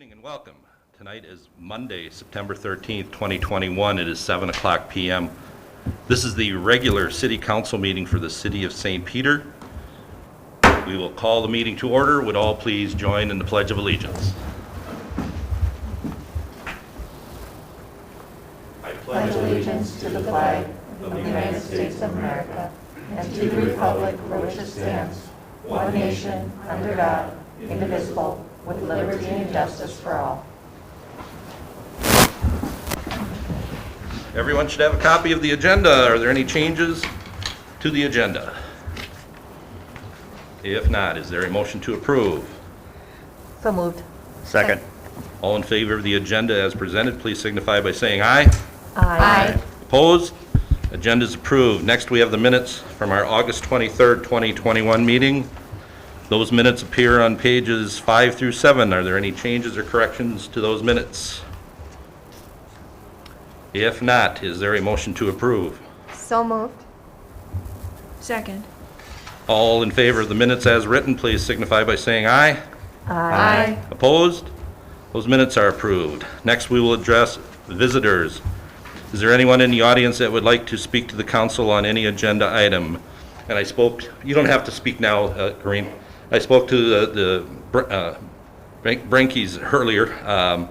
Evening and welcome. Tonight is Monday, September 13th, 2021. It is 7 o'clock p.m. This is the regular City Council meeting for the City of St. Peter. We will call the meeting to order. Would all please join in the Pledge of Allegiance? I pledge allegiance to the flag of the United States of America and to the republic for which it stands, one nation, under God, indivisible, with liberty and justice for all. Everyone should have a copy of the agenda. Are there any changes to the agenda? If not, is there a motion to approve? So moved. Second. All in favor of the agenda as presented, please signify by saying aye. Aye. Opposed? Agenda is approved. Next, we have the minutes from our August 23rd, 2021 meeting. Those minutes appear on pages 5 through 7. Are there any changes or corrections to those minutes? If not, is there a motion to approve? So moved. Second. All in favor of the minutes as written, please signify by saying aye. Aye. Opposed? Those minutes are approved. Next, we will address visitors. Is there anyone in the audience that would like to speak to the council on any agenda item? And I spoke, you don't have to speak now, Corrine. I spoke to the Brinkies earlier,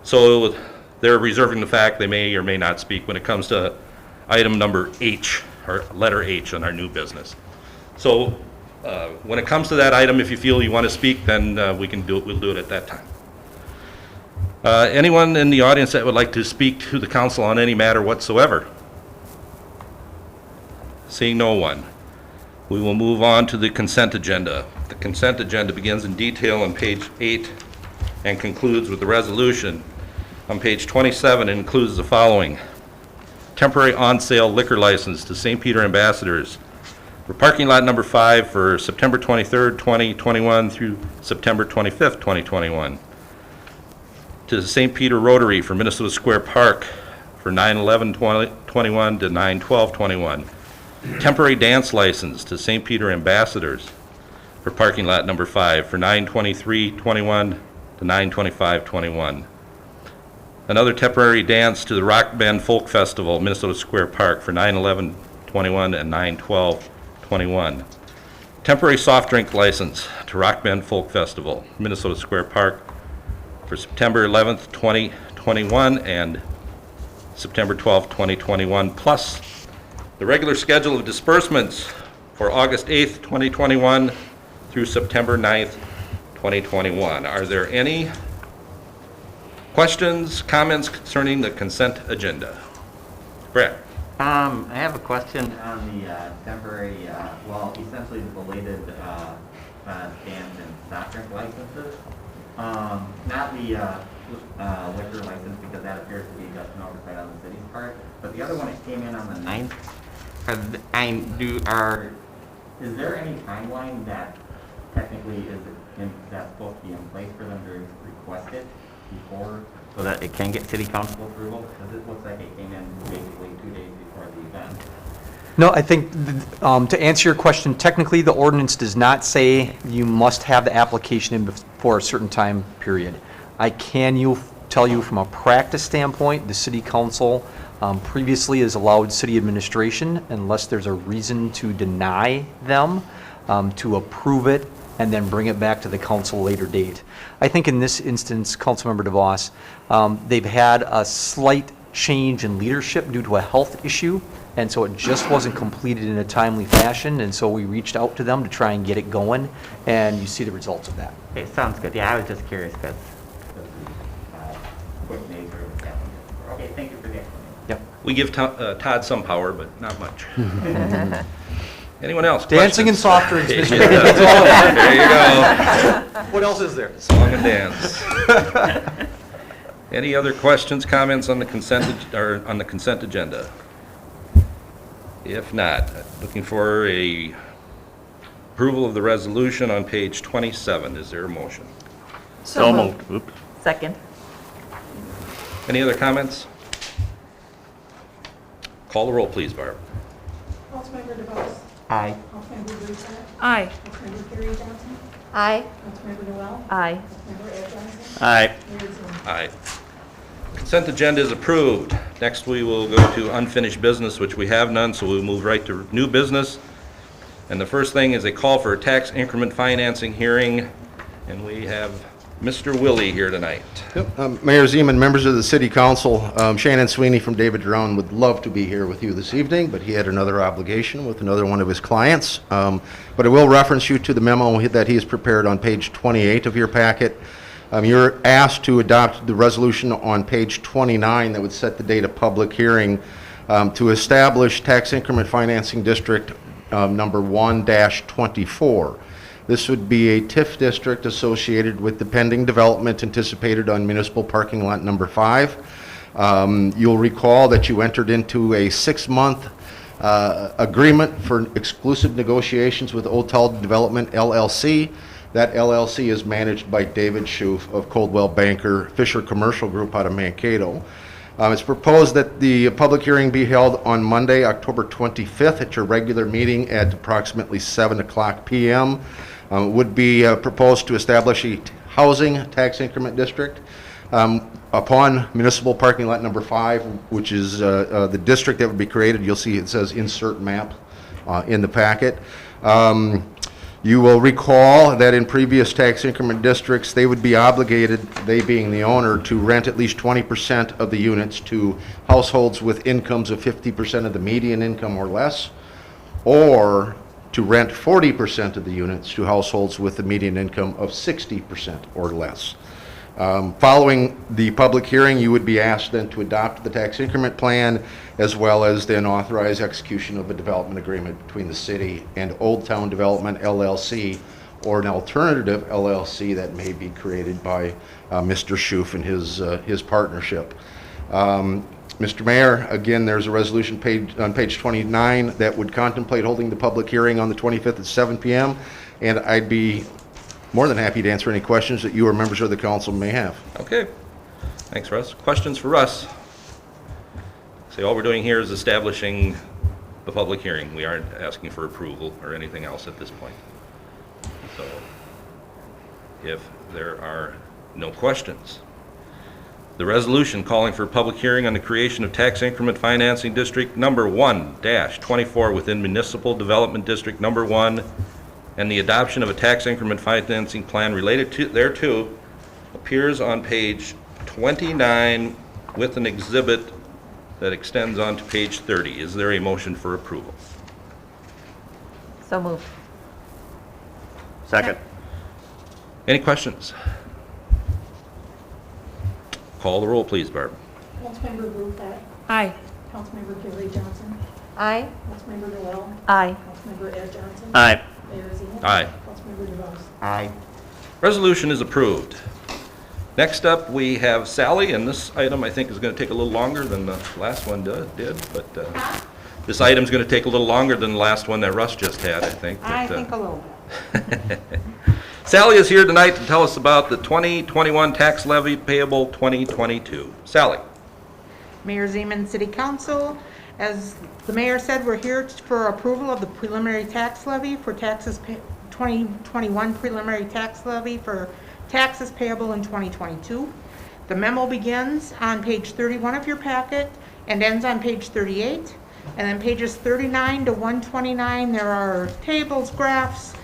so they're reserving the fact they may or may not speak when it comes to item number H, or letter H on our new business. So when it comes to that item, if you feel you want to speak, then we can do it. We'll do it at that time. Anyone in the audience that would like to speak to the council on any matter whatsoever? Seeing no one, we will move on to the consent agenda. The consent agenda begins in detail on page 8 and concludes with the resolution. On page 27, it includes the following. Temporary on-sale liquor license to St. Peter Ambassadors for parking lot number 5 for September 23rd, 2021 through September 25th, 2021. To the St. Peter Rotary for Minnesota Square Park for 9/11/21 to 9/12/21. Temporary dance license to St. Peter Ambassadors for parking lot number 5 for 9/23/21 to 9/25/21. Another temporary dance to the Rock Bend Folk Festival, Minnesota Square Park for 9/11/21 and 9/12/21. Temporary soft drink license to Rock Bend Folk Festival, Minnesota Square Park for September 11th, 2021 and September 12th, 2021, plus the regular schedule of disbursements for August 8th, 2021 through September 9th, 2021. Are there any questions, comments concerning the consent agenda? Brad? I have a question on the temporary, essentially the belated dance and soft drink licenses. Not the liquor license, because that appears to be just an oversight on the city's part, but the other one that came in on the 9th. Is there any timeline that technically that's supposed to be in place for them to request it before, so that it can get city council approval? Because it looks like it came in basically 2 days before the event. No, I think to answer your question, technically the ordinance does not say you must have the application in before a certain time period. I can tell you from a practice standpoint, the city council previously has allowed city administration, unless there's a reason to deny them, to approve it and then bring it back to the council later date. I think in this instance, Councilmember DeVos, they've had a slight change in leadership due to a health issue, and so it just wasn't completed in a timely fashion, and so we reached out to them to try and get it going, and you see the results of that. Okay, sounds good. Yeah, I was just curious because quick nature of that. Okay, thank you for the explanation. Yep. We give Todd some power, but not much. Anyone else? Dancing Questions? and soft drinks. Mr. There you go. What else is there? Song and dance. Any other questions, comments on the consent agenda? If not, looking for a approval of the resolution on page 27. Is there a motion? So moved. Oops. Second. Any other comments? Call the roll, please, Barb. Councilmember DeVos. Aye. Councilmember Brewster. Aye. Councilmember Carrie Johnson. Aye. Councilmember Noel. Aye. Councilmember Ed Johnson. Aye. Mayor Zimmerman. Aye. Consent agenda is approved. Next, we will go to unfinished business, which we have none, so we'll move right to new business. And the first thing is a call for a tax increment financing hearing, and we have Mr. Willie here tonight. Yep. Mayor Zeman, members of the city council, Shannon Sweeney from David Drown would love to be here with you this evening, but he had another obligation with another one of his clients. But I will reference you to the memo that he has prepared on page 28 of your packet. You're asked to adopt the resolution on page 29 that would set the date of public hearing to establish tax increment financing district number 1-24. This would be a TIF district associated with the pending development anticipated on municipal parking lot number 5. You'll recall that you entered into a 6-month agreement for exclusive negotiations with Untitled Development LLC. That LLC is managed by David Schoof of Coldwell Banker Fisher Commercial Group out of Mankato. It's proposed that the public hearing be held on Monday, October 25th at your regular meeting at approximately 7:00 p.m. Would be proposed to establish a housing tax increment district upon municipal parking lot number 5, which is the district that would be created. You'll see it says insert map in the packet. You will recall that in previous tax increment districts, they would be obligated, they being the owner, to rent at least 20% of the units to households with incomes of 50% of the median income or less, or to rent 40% of the units to households with the median income of 60% or less. Following the public hearing, you would be asked then to adopt the tax increment plan, as well as then authorize execution of a development agreement between the city and Old Town Development LLC, or an alternative LLC that may be created by Mr. Schoof and his partnership. Mr. Mayor, again, there's a resolution on page 29 that would contemplate holding the public hearing on the 25th at 7 p.m., and I'd be more than happy to answer any questions that you or members of the council may have. Okay. Thanks, Russ. Questions for Russ? See, all we're doing here is establishing the public hearing. We aren't asking for approval or anything else at this point. So, if there are no questions, the resolution calling for a public hearing on the creation of tax increment financing district number 1-24 within municipal development district number 1, and the adoption of a tax increment financing plan related to thereto appears on page 29 with an exhibit that extends on to page 30. Is there a motion for approval? So moved. Second. Any questions? Call the roll, please, Barb. Councilmember Brufat. Aye. Councilmember Gary Johnson. Aye. Councilmember Noel. Aye. Councilmember Ed Johnson. Aye. Mayor Zeman. Aye. Councilmember DeVos. Aye. Resolution is approved. Next up, we have Sally, and this item I think is going to take a little longer than the last one did, but this item's going to take a little longer than the last one that Russ just had, I think. I but, think a little bit. Sally is here tonight to tell us about the 2021 tax levy payable 2022. Sally. Mayor Zeman, City Council. As the mayor said, we're here for approval of the preliminary tax levy for 2021 preliminary tax levy for taxes payable in 2022. The memo begins on page 31 of your packet and ends on page 38. And then pages 39 to 129, there are tables, graphs,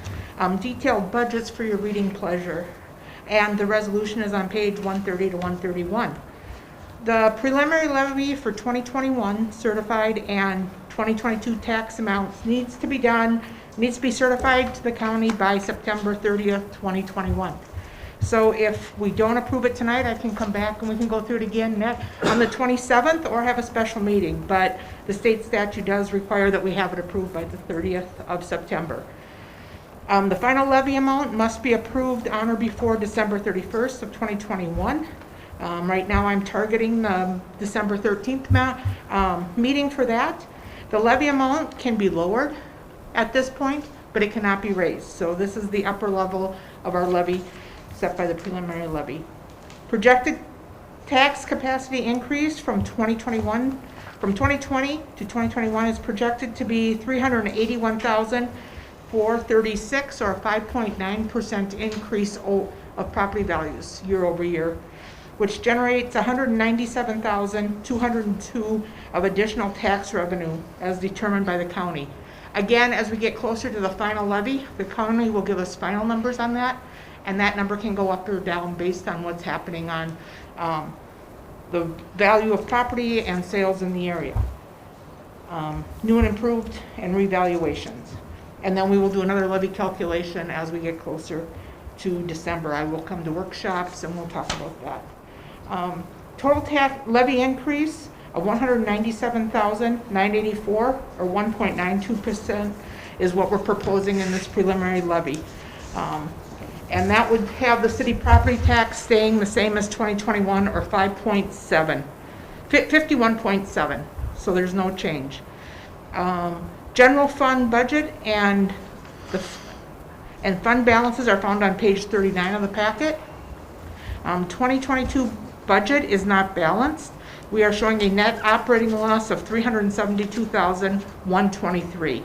detailed budgets for your reading pleasure. And the resolution is on page 130 to 131. The preliminary levy for 2021 certified and 2022 tax amounts needs to be certified to the county by September 30th, 2021. So if we don't approve it tonight, I can come back and we can go through it again on the 27th or have a special meeting. But the state statute does require that we have it approved by the 30th of September. The final levy amount must be approved on or before December 31st of 2021. Right now I'm targeting the December 13th meeting for that. The levy amount can be lowered at this point, but it cannot be raised. So this is the upper level of our levy set by the preliminary levy. Projected tax capacity increase from 2020 to 2021 is projected to be $381,436, or a 5.9% increase of property values year over year, which generates $197,202 of additional tax revenue as determined by the county. Again, as we get closer to the final levy, the county will give us final numbers on that, and that number can go up or down based on what's happening on the value of property and sales in the area. New and improved and revaluations. And then we will do another levy calculation as we get closer to December. I will come to workshops and we'll talk about that. Total tax levy increase of $197,984 or 1.92% is what we're proposing in this preliminary levy. And that would have the city property tax staying the same as 2021 or 51.7. So there's no change. General fund budget and fund balances are found on page 39 of the packet. 2022 budget is not balanced. We are showing a net operating loss of $372,123.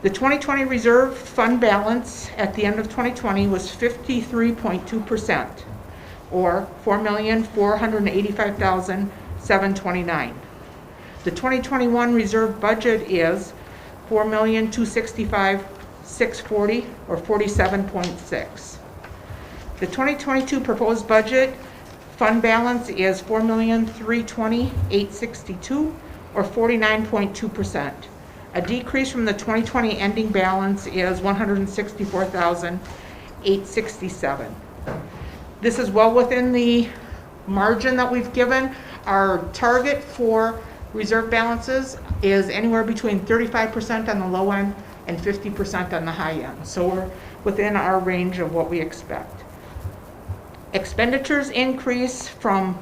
The 2020 reserve fund balance at the end of 2020 was 53.2%, or $4,485,729. The 2021 reserve budget is $4,265,640, or 47.6. The 2022 proposed budget fund balance is $4,320,862, or 49.2%. A decrease from the 2020 ending balance is $164,867. This is well within the margin that we've given. Our target for reserve balances is anywhere between 35% on the low end and 50% on the high end. So we're within our range of what we expect. Expenditures increase of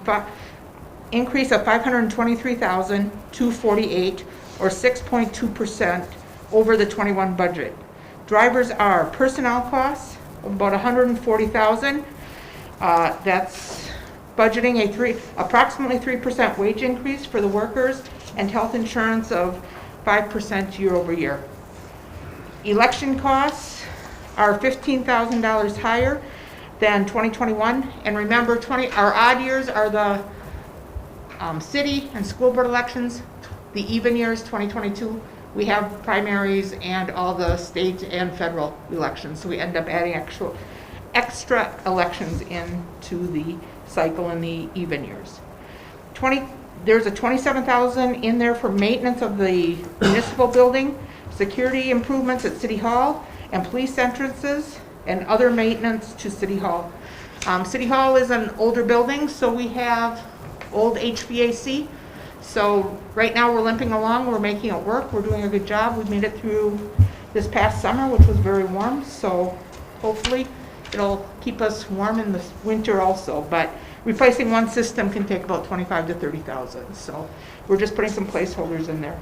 $523,248 or 6.2% over the 21 budget. Drivers are personnel costs of about $140,000. That's budgeting approximately 3% wage increase for the workers and health insurance of 5% year over year. Election costs are $15,000 higher than 2021, and remember, our odd years are the city and school board elections. The even years, 2022, we have primaries and all the state and federal elections, so we end up adding extra elections into the cycle in the even years. There's a $27,000 in there for maintenance of the municipal building, security improvements at City Hall, and police entrances, and other maintenance to City Hall. City Hall is an older building, so we have old HVAC. So right now we're limping along, we're making it work, we're doing a good job. We made it through this past summer, which was very warm, so hopefully it'll keep us warm in the winter also. But replacing one system can take about $25,000 to $30,000, so we're just putting some placeholders in there.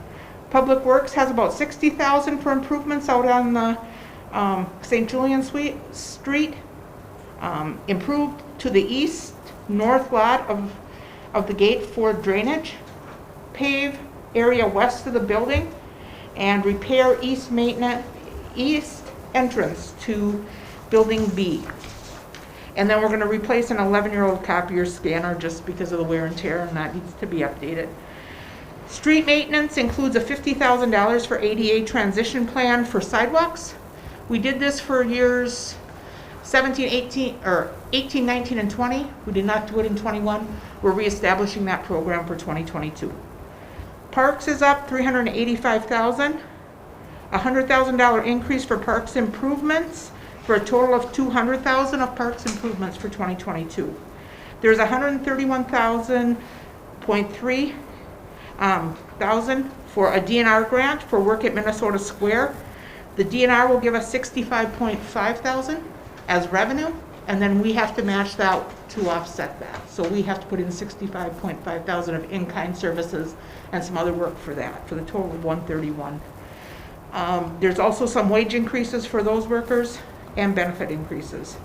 Public Works has about $60,000 for improvements out on the St. Julian Street, improved to the east north lot of the gate for drainage, pave area west of the building, and repair east entrance to building B. And then we're going to replace an 11-year-old copier scanner just because of the wear and tear, and that needs to be updated. Street maintenance includes a $50,000 for ADA transition plan for sidewalks. We did this for years 18, 19, and 20. We did not do it in 21. We're reestablishing that program for 2022. Parks is up $385,000. A $100,000 increase for parks improvements for a total of $200,000 of parks improvements for 2022. There's $131,300 for a DNR grant for work at Minnesota Square. The DNR will give us $65,500 as revenue, and then we have to match that to offset that. So we have to put in $65,500 of in-kind services and some other work for that, for the total of $131,000. There's also some wage increases for those workers and benefit increases.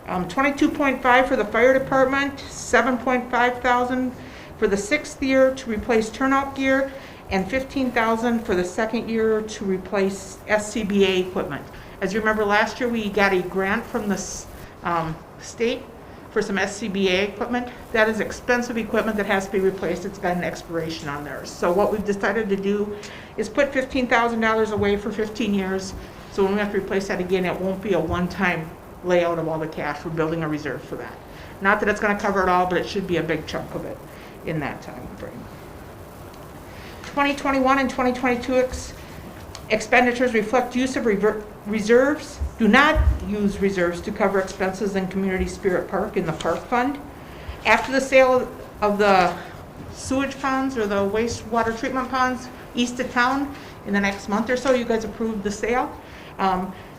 $22,500 for the fire department, $7,500 for the 6th year to replace turnout gear, and $15,000 for the 2nd year to replace SCBA equipment. As you remember, last year we got a grant from the state for some SCBA equipment. That is expensive equipment that has to be replaced. It's got an expiration on there. So what we've decided to do is put $15,000 away for 15 years. So when we have to replace that again, it won't be a one-time layout of all the cash. We're building a reserve for that. Not that it's going to cover it all, but it should be a big chunk of it in that time frame. 2021 and 2022 expenditures reflect use of reserves. Do not use reserves to cover expenses in Community Spirit Park in the park fund. After the sale of the sewage ponds or the wastewater treatment ponds east of town in the next month or so, you guys approved the sale.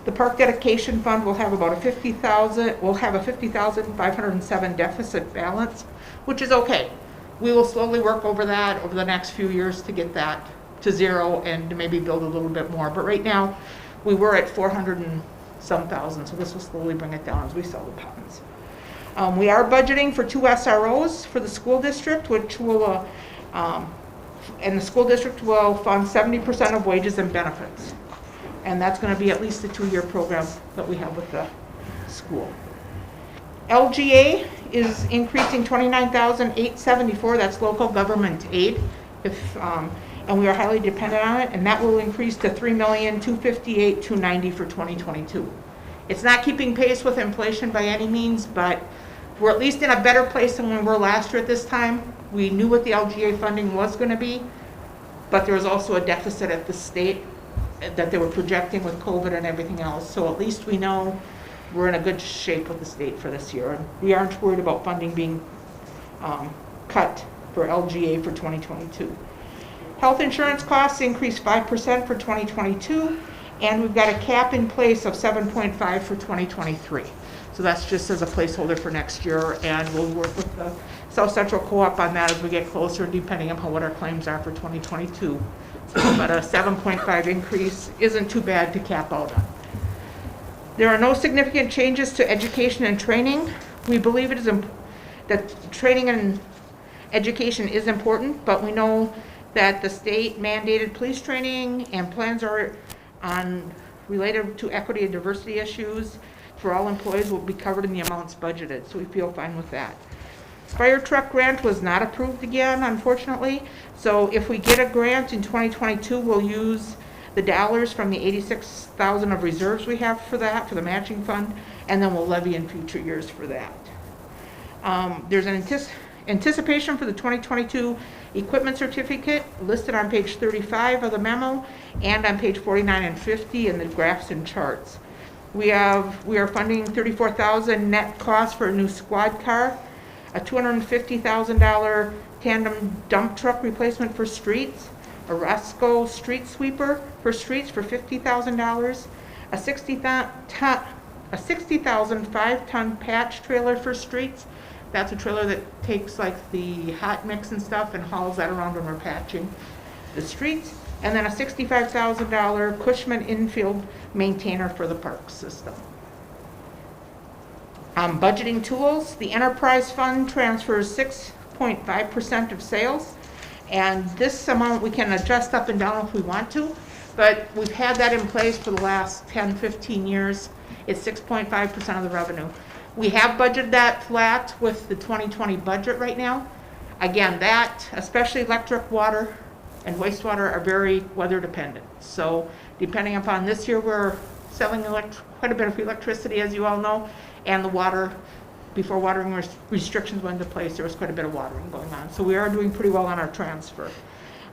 The park dedication fund will have about a $50,507 deficit balance, which is okay. We will slowly work over that over the next few years to get that to zero and to maybe build a little bit more. But right now, we were at 400 and some thousand, so this will slowly bring it down as we sell the ponds. We are budgeting for 2 SROs for the school district, which will, and the school district will fund 70% of wages and benefits. And that's going to be at least a 2-year program that we have with the school. LGA is increasing $29,874. That's local government aid. And we are highly dependent on it, and that will increase to $3,258,290 for 2022. It's not keeping pace with inflation by any means, but we're at least in a better place than we were last year at this time. We knew what the LGA funding was going to be, but there was also a deficit at the state that they were projecting with COVID and everything else. So at least we know we're in a good shape with the state for this year. And we aren't worried about funding being cut for LGA for 2022. Health insurance costs increased 5% for 2022, and we've got a cap in place of 7.5 for 2023. So that's just as a placeholder for next year, and we'll work with the South Central Co-op on that as we get closer, depending upon what our claims are for 2022. But a 7.5 increase isn't too bad to cap out on. There are no significant changes to education and training. We believe it is that training and education is important, but we know that the state mandated police training and plans are on related to equity and diversity issues for all employees will be covered in the amounts budgeted, so we feel fine with that. Fire truck grant was not approved again, unfortunately. So if we get a grant in 2022, we'll use the dollars from the $86,000 of reserves we have for that, for the matching fund, and then we'll levy in future years for that. There's an anticipation for the 2022 equipment certificate listed on page 35 of the memo and on page 49 and 50 in the graphs and charts. We are funding $34,000 net cost for a new squad car, a $250,000 tandem dump truck replacement for streets, a Roscoe street sweeper for streets for $50,000, a 60,000 5-ton patch trailer for streets. That's a trailer that takes like the hot mix and stuff and hauls that around when we're patching the streets, and then a $65,000 Cushman infield maintainer for the park system. Budgeting tools, the enterprise fund transfers 6.5% of sales, and this amount we can adjust up and down if we want to, but we've had that in place for the last 10-15 years. It's 6.5% of the revenue. We have budgeted that flat with the 2020 budget right now. Again, that, especially electric, water, and wastewater are very weather dependent. So depending upon this year, we're selling quite a bit of electricity, as you all know, and the water, before watering restrictions went into place, there was quite a bit of watering going on. So we are doing pretty well on our transfer.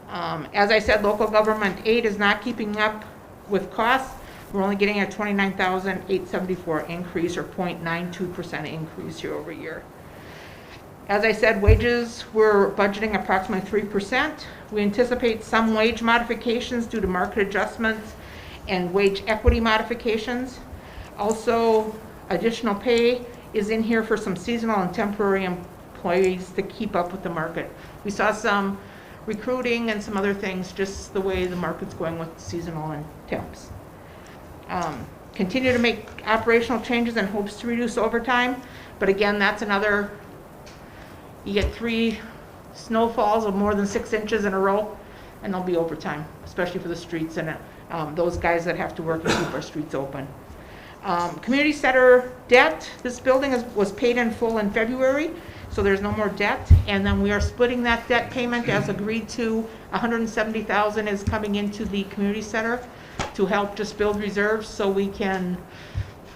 As I said, local government aid is not keeping up with costs. We're only getting a $29,874 increase, or 0.92% increase year over year. As I said, wages, we're budgeting approximately 3%. We anticipate some wage modifications due to market adjustments and wage equity modifications. Also, additional pay is in here for some seasonal and temporary employees to keep up with the market. We saw some recruiting and some other things, just the way the market's going with seasonal and temps. Continue to make operational changes in hopes to reduce overtime, but again, that's another, you get 3 snowfalls of more than 6 inches in a row, and there'll be overtime, especially for the streets and those guys that have to work and keep our streets open. Community center debt, this building was paid in full in February, so there's no more debt. And then we are splitting that debt payment as agreed to. $170,000 is coming into the community center to help just build reserves so we can,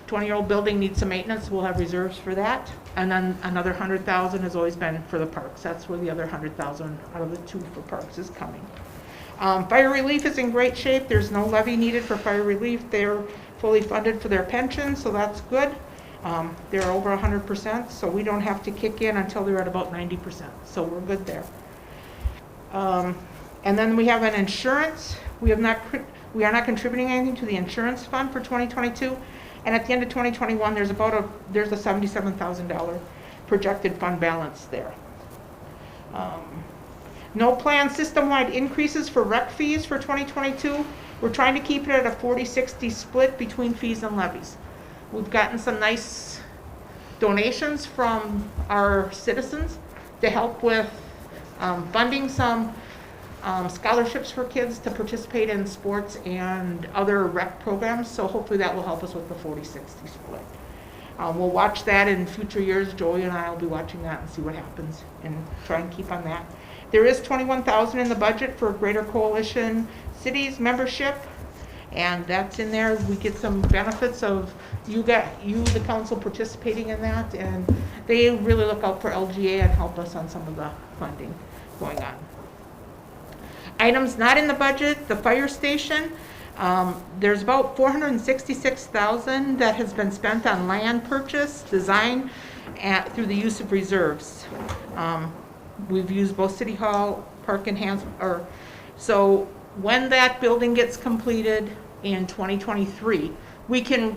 20-year-old building needs some maintenance, we'll have reserves for that. And then another 100,000 has always been for the parks. That's where the other 100,000 out of the 2 for parks is coming. Fire relief is in great shape. There's no levy needed for fire relief. They're fully funded for their pension, so that's good. They're over 100%, so we don't have to kick in until they're at about 90%. So we're good there. And then we have an insurance. We are not contributing anything to the insurance fund for 2022. And at the end of 2021, there's a $77,000 projected fund balance there. No planned system-wide increases for rec fees for 2022. We're trying to keep it at a 40-60 split between fees and levies. We've gotten some nice donations from our citizens to help with funding some scholarships for kids to participate in sports and other rec programs, so hopefully that will help us with the 40-60 split. We'll watch that in future years. Joey and I will be watching that and see what happens and try and keep on that. There is $21,000 in the budget for Greater Coalition Cities membership, and that's in there. We get some benefits of you, the council, participating in that, and they really look out for LGA and help us on some of the funding going on. Items not in the budget, the fire station. There's about $466,000 that has been spent on land purchase, design, through the use of reserves. We've used both City Hall, Park Enhancement, so when that building gets completed in 2023, we can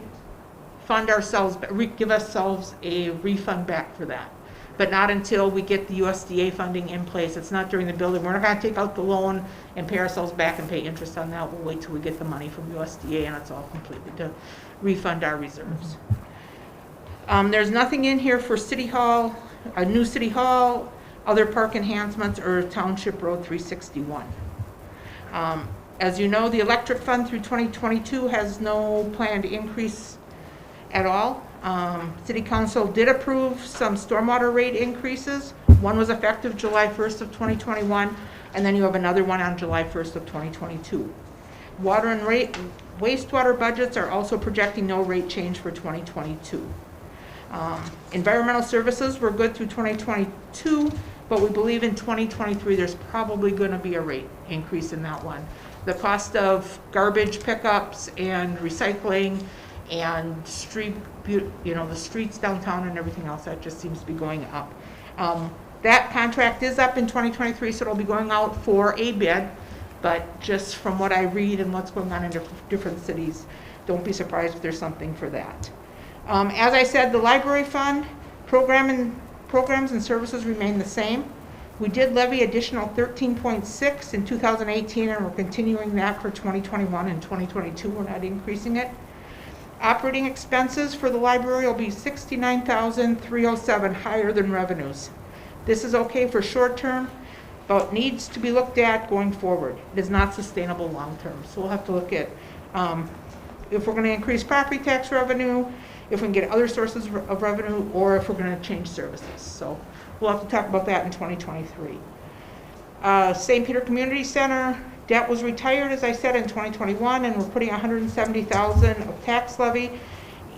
fund ourselves, give ourselves a refund back for that. But not until we get the USDA funding in place. It's not during the building. We're not going to take out the loan and pay ourselves back and pay interest on that. We'll wait till we get the money from USDA and it's all completed to refund our reserves. There's nothing in here for City Hall, a new City Hall, other park enhancements, or Township Road 361. As you know, the electric fund through 2022 has no planned increase at all. City Council did approve some stormwater rate increases. One was effective July 1st of 2021, and then you have another one on July 1st of 2022. Water and wastewater budgets are also projecting no rate change for 2022. Environmental services were good through 2022, but we believe in 2023 there's probably going to be a rate increase in that one. The cost of garbage pickups and recycling and the streets downtown and everything else, that just seems to be going up. That contract is up in 2023, so it'll be going out for a bid, but just from what I read and what's going on in different cities, don't be surprised if there's something for that. As I said, the library fund, programs and services remain the same. We did levy additional 13.6 in 2018, and we're continuing that for 2021 and 2022. We're not increasing it. Operating expenses for the library will be $69,307 higher than revenues. This is okay for short term, but needs to be looked at going forward. It is not sustainable long term. So we'll have to look at if we're going to increase property tax revenue, if we can get other sources of revenue, or if we're going to change services. So we'll have to talk about that in 2023. St. Peter Community Center. Debt was retired, as I said, in 2021, and we're putting $170,000 of tax levy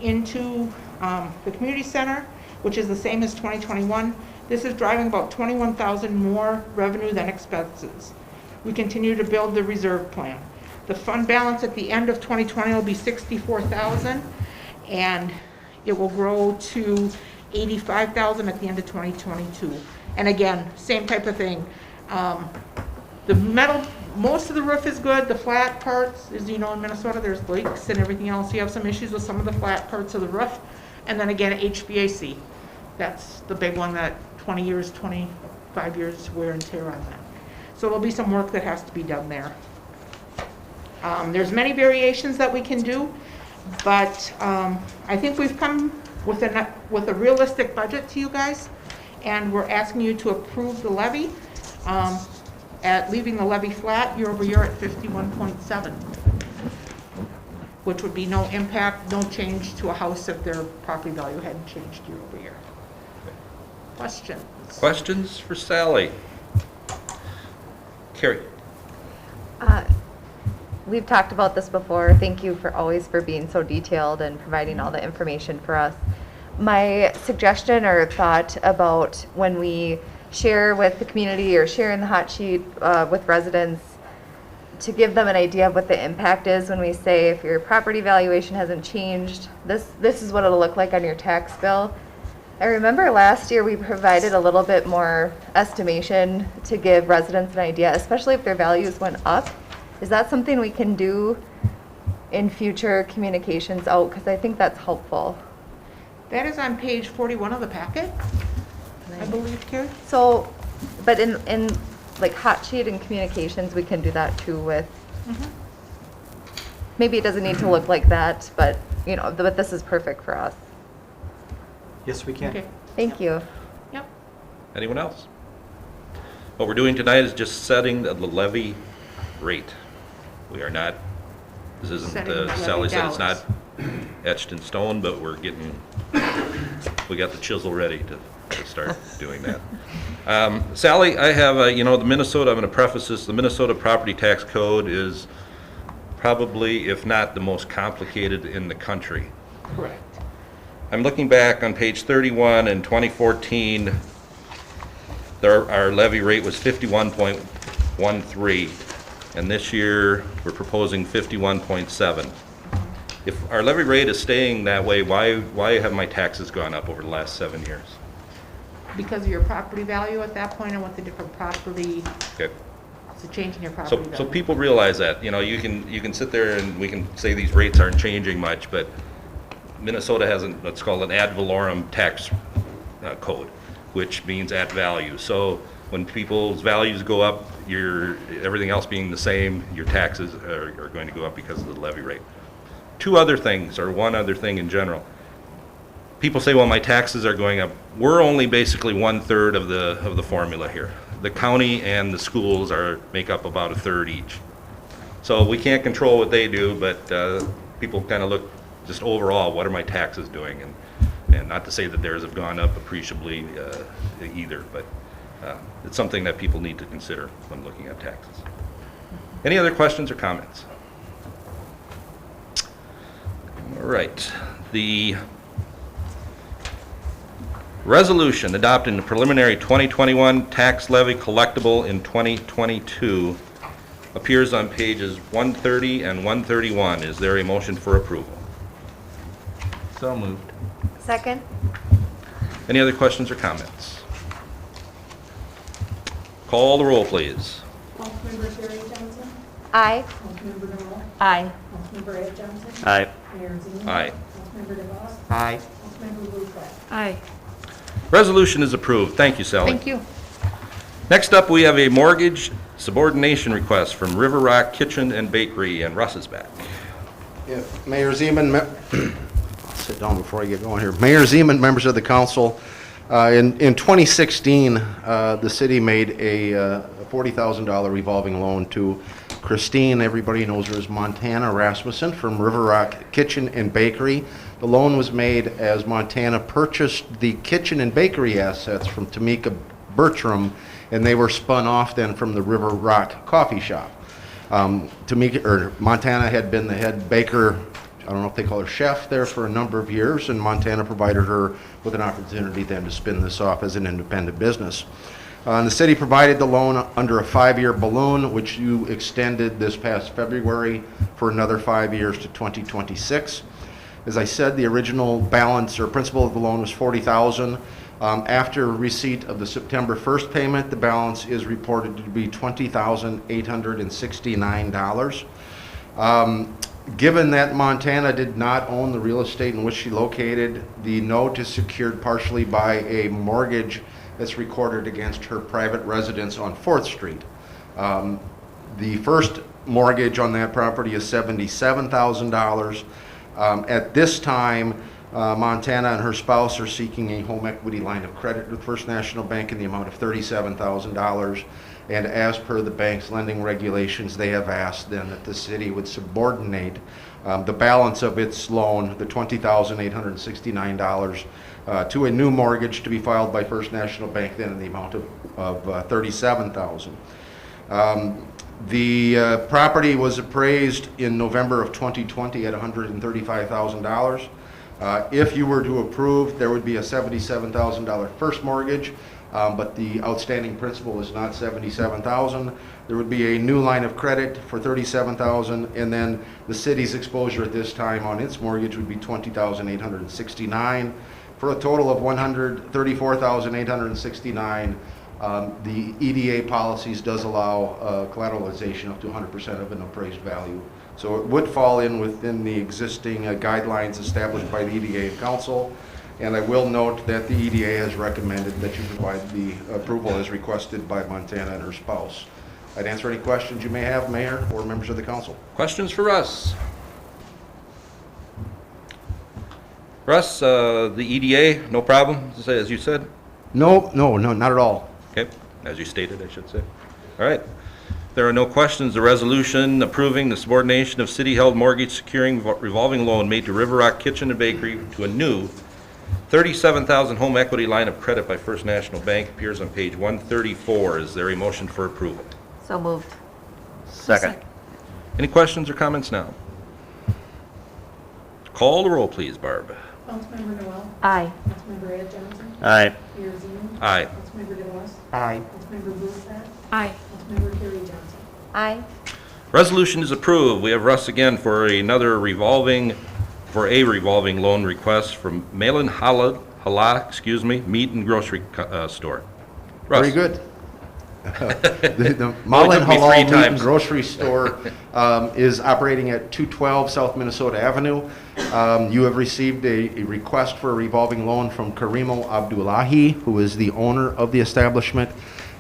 into the community center, which is the same as 2021. This is driving about $21,000 more revenue than expenses. We continue to build the reserve plan. The fund balance at the end of 2020 will be $64,000, and it will grow to $85,000 at the end of 2022. And again, same type of thing. The metal, most of the roof is good. The flat parts, as you know, in Minnesota, there's leaks and everything else. You have some issues with some of the flat parts of the roof. And then again, HVAC. That's the big one, that 20 years, 25 years wear and tear on that. So there'll be some work that has to be done there. There's many variations that we can do, but I think we've come with a realistic budget to you guys, and we're asking you to approve the levy. At leaving the levy flat year over year at 51.7. which would be no impact, no change to a house if their property value hadn't changed year over year. Questions? Questions for Sally? Carrie? We've talked about this before. Thank you for always for being so detailed and providing all the information for us. My suggestion or thought about when we share with the community or share in the hot sheet with residents, to give them an idea of what the impact is when we say if your property valuation hasn't changed, this is what it'll look like on your tax bill. I remember last year we provided a little bit more estimation to give residents an idea, especially if their values went up. Is that something we can do in future communications out? Because I think that's helpful. That is on page 41 of the packet, I believe, Carrie. So, but in like hot sheet and communications, we can do that too with, maybe it doesn't need to look like that, but, you know, but this is perfect for us. Yes, we can. Okay. Thank you. Yep. Anyone else? What we're doing tonight is just setting the levy rate. We are not, this isn't, Setting the levy Sally said it's not dollars. etched in stone, but we got the chisel ready to start doing that. Sally, I have, the Minnesota, I'm going to preface this, the Minnesota Property Tax Code is probably, if not the most complicated in the country. Correct. I'm looking back on page 31 in 2014, our levy rate was 51.13, and this year we're proposing 51.7. If our levy rate is staying that way, why have my taxes gone up over the last 7 years? Because of your property value at that point and what the different property, Okay. it's a change in your property value. So people realize that, you can sit there and we can say these rates aren't changing much, but Minnesota has what's called an ad valorem tax code, which means at value. So when people's values go up, everything else being the same, your taxes are going to go up because of the levy rate. Two other things, or one other thing in general. People say, well, my taxes are going up. We're only basically 1/3 of the formula here. The county and the schools make up about 1/3 each. So we can't control what they do, but people kind of look just overall, what are my taxes doing? And not to say that theirs have gone up appreciably either, but it's something that people need to consider when looking at taxes. Any other questions or comments? All right. The resolution adopting the preliminary 2021 tax levy collectible in 2022 appears on pages 130 and 131. Is there a motion for approval? So moved. Second? Any other questions or comments? Call the roll, please. Councilmember Sherry Johnson. Aye. Councilmember Noel. Aye. Councilmember Ed Johnson. Aye. Mayor Zeman. Aye. Councilmember DeVos. Aye. Councilmember Bluefett. Aye. Resolution is approved. Thank you, Sally. Thank you. Next up, we have a mortgage subordination request from River Rock Kitchen and Bakery, and Russ is back. Yeah, Mayor Zeman, sit down before I get going here. Mayor Zeman, members of the council, in 2016, the city made a $40,000 revolving loan to Christine, everybody knows her as Montana Rasmussen, from River Rock Kitchen and Bakery. The loan was made as Montana purchased the kitchen and bakery assets from Tamika Bertram, and they were spun off then from the River Rock Coffee Shop. Montana had been the head baker, I don't know if they call her chef there, for a number of years, and Montana provided her with an opportunity then to spin this off as an independent business. And the city provided the loan under a 5-year balloon, which you extended this past February for another 5 years to 2026. As I said, the original balance or principal of the loan was $40,000. After receipt of the September 1st payment, the balance is reported to be $20,869. Given that Montana did not own the real estate in which she located, the note is secured partially by a mortgage that's recorded against her private residence on 4th Street. The first mortgage on that property is $77,000. At this time, Montana and her spouse are seeking a home equity line of credit with First National Bank in the amount of $37,000. And as per the bank's lending regulations, they have asked then that the city would subordinate the balance of its loan, the $20,869, to a new mortgage to be filed by First National Bank then in the amount of $37,000. The property was appraised in November of 2020 at $135,000. If you were to approve, there would be a $77,000 first mortgage, but the outstanding principal is not $77,000. There would be a new line of credit for $37,000, and then the city's exposure at this time on its mortgage would be $20,869 for a total of $134,869. The EDA policies does allow collateralization up to 100% of an appraised value. So it would fall in within the existing guidelines established by the EDA and Council. And I will note that the EDA has recommended that you provide the approval as requested by Montana and her spouse. I'd answer any questions you may have, Mayor or members of the Council. Questions for Russ? Russ, the EDA, no problem, as you said? No, not at all. Okay, as you stated, I should say. All right. There are no questions. The resolution approving the subordination of city-held mortgage securing revolving loan made to River Rock Kitchen and Bakery to a new $37,000 home equity line of credit by First National Bank appears on page 134. Is there a motion for approval? So moved. Second. Any questions or comments now? Call the roll, please, Barb. Councilmember Noel? Aye. Councilmember Ed Johnson? Aye. Mayor Zeman? Aye. Councilmember DeVos? Aye. Councilmember Blumenthal? Aye. Councilmember Carrie Johnson? Aye. Resolution is approved. We have Russ again for a revolving loan request from Malin Hala, Meat and Grocery Store. Russ. Very good. The Only Malin took me Halal three Meat and times. Grocery Store is operating at 212 South Minnesota Avenue. You have received a request for a revolving loan from Karimo Abdullahi, who is the owner of the establishment.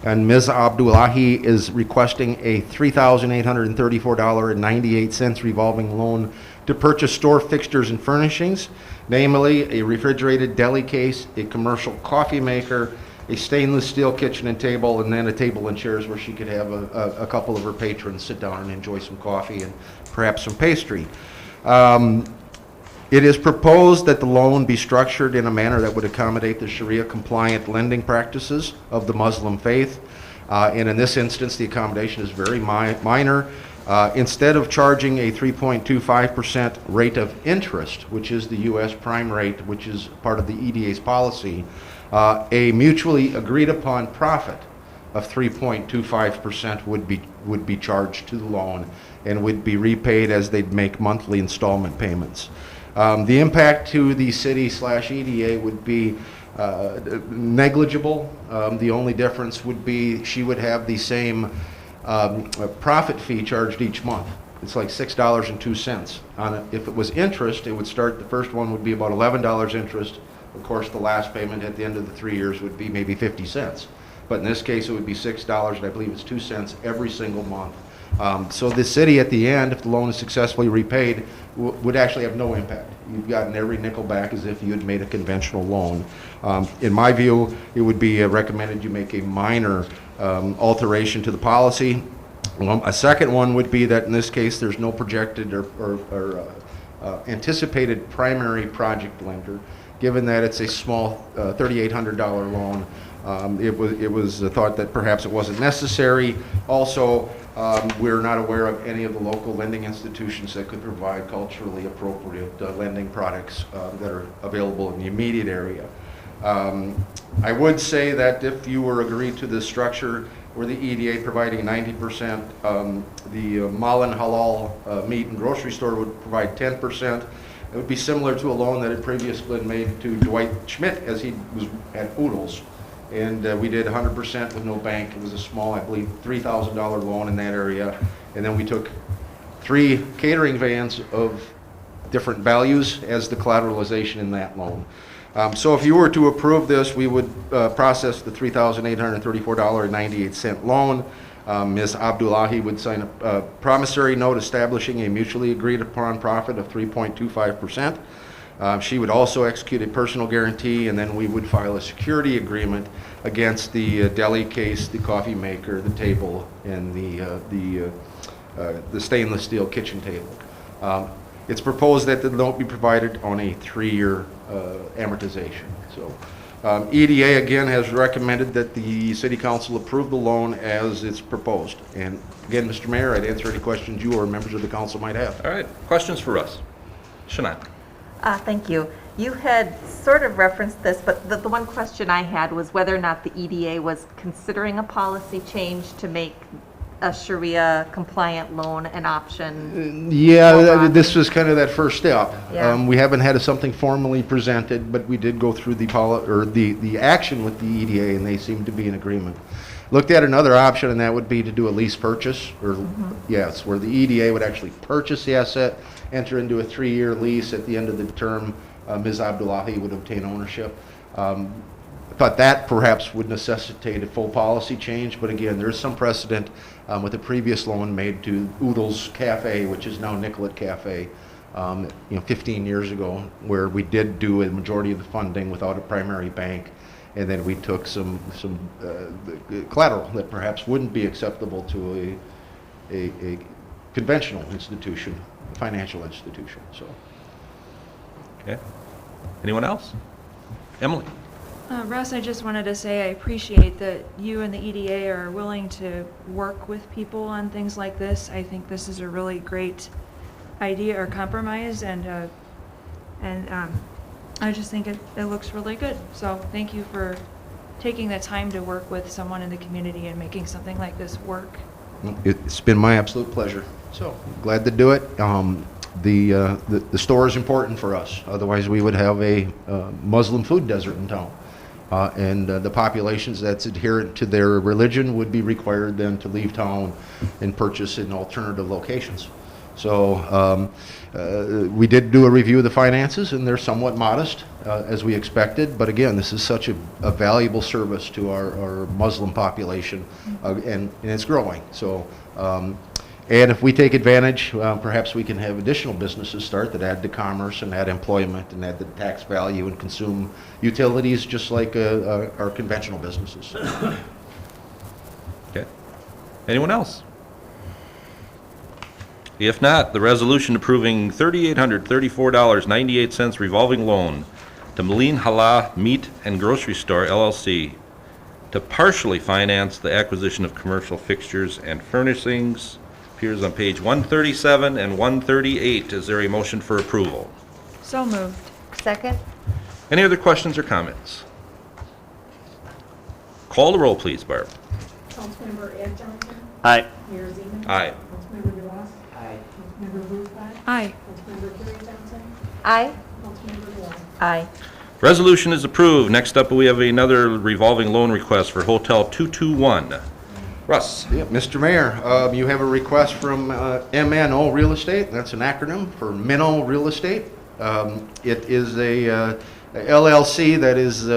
And Ms. Abdullahi is requesting a $3,834.98 revolving loan to purchase store fixtures and furnishings, namely a refrigerated deli case, a commercial coffee maker, a stainless steel kitchen and table, and then a table and chairs where she could have a couple of her patrons sit down and enjoy some coffee and perhaps some pastry. It is proposed that the loan be structured in a manner that would accommodate the Sharia-compliant lending practices of the Muslim faith. And in this instance, the accommodation is very minor. Instead of charging a 3.25% rate of interest, which is the U.S. prime rate, which is part of the EDA's policy, a mutually agreed upon profit of 3.25% would be charged to the loan and would be repaid as they'd make monthly installment payments. The impact to the city/EDA would be negligible. The only difference would be she would have the same profit fee charged each month. It's like $6.02. If it was interest, it would start, the first one would be about $11 interest. Of course, the last payment at the end of the 3 years would be maybe 50 cents. But in this case, it would be $6, and I believe it's 2 cents every single month. So the city at the end, if the loan is successfully repaid, would actually have no impact. You've gotten every nickel back as if you had made a conventional loan. In my view, it would be recommended you make a minor alteration to the policy. A second one would be that in this case, there's no projected or anticipated primary project lender. Given that it's a small $3,800 loan, it was thought that perhaps it wasn't necessary. Also, we're not aware of any of the local lending institutions that could provide culturally appropriate lending products that are available in the immediate area. I would say that if you were agreed to this structure where the EDA providing 90%, the Malin Halal Meat and Grocery Store would provide 10%. It would be similar to a loan that had previously been made to Dwight Schmidt as he was at Oodles. And we did 100% with no bank. It was a small, I believe, $3,000 loan in that area. And then we took 3 catering vans of different values as the collateralization in that loan. So if you were to approve this, we would process the $3,834.98 loan. Ms. Abdullahi would sign a promissory note establishing a mutually agreed upon profit of 3.25%. She would also execute a personal guarantee, and then we would file a security agreement against the deli case, the coffee maker, the table, and the stainless steel kitchen table. It's proposed that the note be provided on a 3-year amortization. So, EDA again has recommended that the City Council approve the loan as it's proposed. And again, Mr. Mayor, I'd answer any questions you or members of the council might have. All right, questions for Russ? Shannon? Thank you. You had sort of referenced this, but the one question I had was whether or not the EDA was considering a policy change to make a Sharia compliant loan an option. Yeah, this was kind of that first step. Yeah. We haven't had something formally presented, but we did go through the action with the EDA, and they seemed to be in agreement. Looked at another option, and that would be to do a lease purchase, or yes, where the EDA would actually purchase the asset, enter into a 3-year lease. At the end of the term, Ms. Abdullahi would obtain ownership. But that perhaps would necessitate a full policy change. But again, there is some precedent with the previous loan made to Oodles Cafe, which is now Nicollet Cafe, 15 years ago, where we did do a majority of the funding without a primary bank, and then we took some collateral that perhaps wouldn't be acceptable to a conventional institution, a financial institution. So. Okay. Anyone else? Emily? Russ, I just wanted to say I appreciate that you and the EDA are willing to work with people on things like this. I think this is a really great idea or compromise, and I just think it looks really good. So thank you for taking the time to work with someone in the community and making something like this work. It's been my absolute pleasure. So glad to do it. The store is important for us. Otherwise, we would have a Muslim food desert in town. And the populations that's adherent to their religion would be required then to leave town and purchase in alternative locations. So we did do a review of the finances, and they're somewhat modest, as we expected. But again, this is such a valuable service to our Muslim population, and it's growing. So, and if we take advantage, perhaps we can have additional businesses start that add to commerce and add employment and add the tax value and consume utilities just like our conventional businesses. Okay. Anyone else? If not, the resolution approving $3,834.98 revolving loan to Malin Halal Meat and Grocery Store, LLC, to partially finance the acquisition of commercial fixtures and furnishings appears on page 137 and 138. Is there a motion for approval? So moved. Second? Any other questions or comments? Call the roll, please, Barb. Councilmember Ed Johnson. Aye. Mayor Zeman. Aye. Councilmember DeVos. Aye. Councilmember Blumenthal. Aye. Councilmember Carrie Johnson. Aye. Councilmember Wall. Aye. Resolution is approved. Next up, we have another revolving loan request for Hotel 221. Russ? Yeah, Mr. Mayor, you have a request from MNO Real Estate. That's an acronym for Minnow Real Estate. It is a LLC that is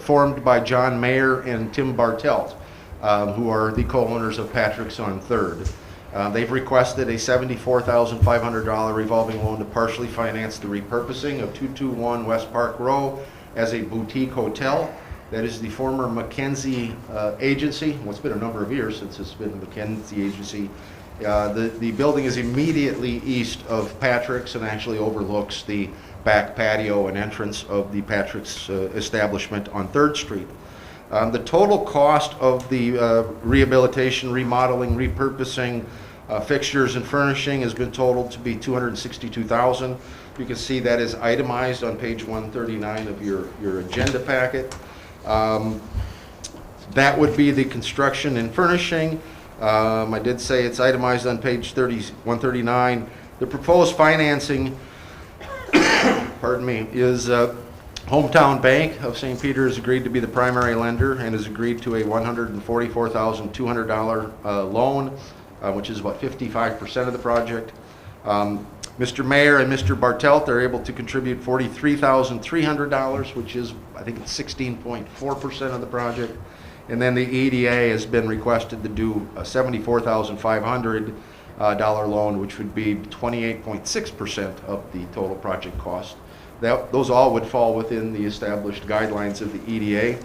formed by John Mayer and Tim Bartelt, who are the co-owners of Patrick's on 3rd. They've requested a $74,500 revolving loan to partially finance the repurposing of 221 West Park Row as a boutique hotel. That is the former McKenzie agency. Well, it's been a number of years since it's been a McKenzie agency. The building is immediately east of Patrick's and actually overlooks the back patio and entrance of the Patrick's establishment on 3rd Street. The total cost of the rehabilitation, remodeling, repurposing, fixtures and furnishing has been totaled to be $262,000. You can see that is itemized on page 139 of your agenda packet. That would be the construction and furnishing. I did say it's itemized on page 139. The proposed financing, pardon me, is Hometown Bank of St. Peter has agreed to be the primary lender and has agreed to a $144,200 loan, which is about 55% of the project. Mr. Mayer and Mr. Bartelt are able to contribute $43,300, which is, I think it's 16.4% of the project. And then the EDA has been requested to do a $74,500 loan, which would be 28.6% of the total project cost. Those all would fall within the established guidelines of the EDA.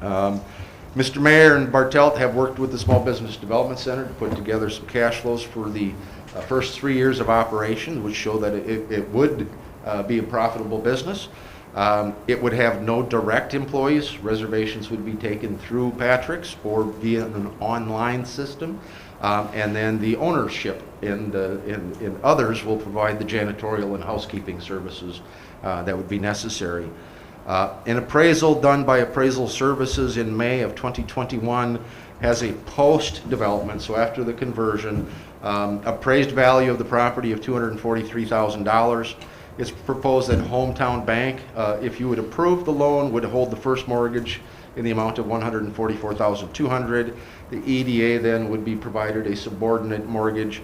Mr. Mayor and Bartelt have worked with the Small Business Development Center to put together some cash flows for the first 3 years of operation, which show that it would be a profitable business. It would have no direct employees. Reservations would be taken through Patrick's or via an online system. And then the ownership and others will provide the janitorial and housekeeping services that would be necessary. An appraisal done by Appraisal Services in May of 2021 has a post-development, so after the conversion, appraised value of the property of $243,000. It's proposed that Hometown Bank, if you would approve the loan, would hold the first mortgage in the amount of $144,200. The EDA then would be provided a subordinate mortgage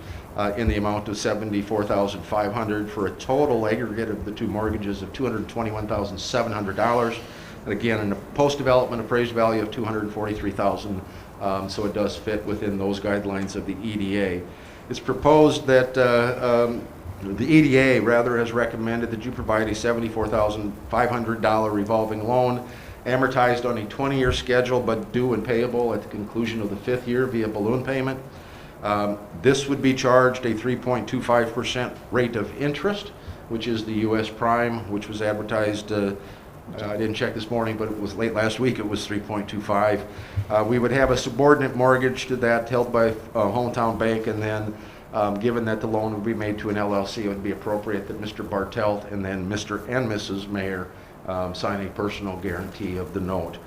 in the amount of $74,500 for a total aggregate of the two mortgages of $221,700. And again, in a post-development appraised value of $243,000, so it does fit within those guidelines of the EDA. It's proposed that the EDA rather has recommended that you provide a $74,500 revolving loan amortized on a 20-year schedule but due and payable at the conclusion of the 5th year via balloon payment. This would be charged a 3.25% rate of interest, which is the U.S. Prime, which was advertised, I didn't check this morning, but it was late last week, it was 3.25. We would have a subordinate mortgage to that held by Hometown Bank, and then given that the loan would be made to an LLC, it would be appropriate that Mr. Bartelt and then Mr. and Mrs. Mayor sign a personal guarantee of the note.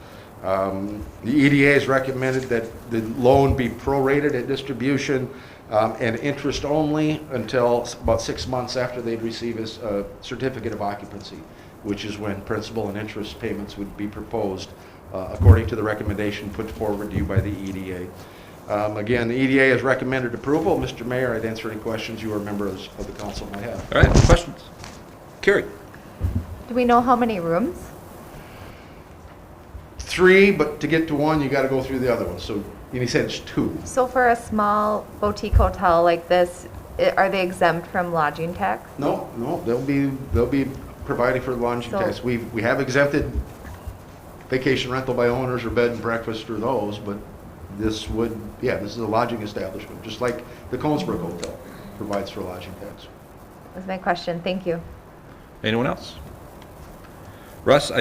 The EDA has recommended that the loan be prorated at distribution and interest only until about 6 months after they'd receive a certificate of occupancy, which is when principal and interest payments would be proposed according to the recommendation put forward to you by the EDA. Again, the EDA has recommended approval. Mr. Mayor, I'd answer any questions you or members of the council might have. All right, questions? Carrie? Do we know how many rooms? 3, but to get to 1, you got to go through the other one. So he said it's 2. So for a small boutique hotel like this, are they exempt from lodging tax? No, they'll be providing for the lodging So- tax. We have exempted vacation rental by owners or bed and breakfast or those, but this would, this is a lodging establishment, just like the Conesbrook Hotel provides for lodging tax. That's my question. Thank you. Anyone else? Russ,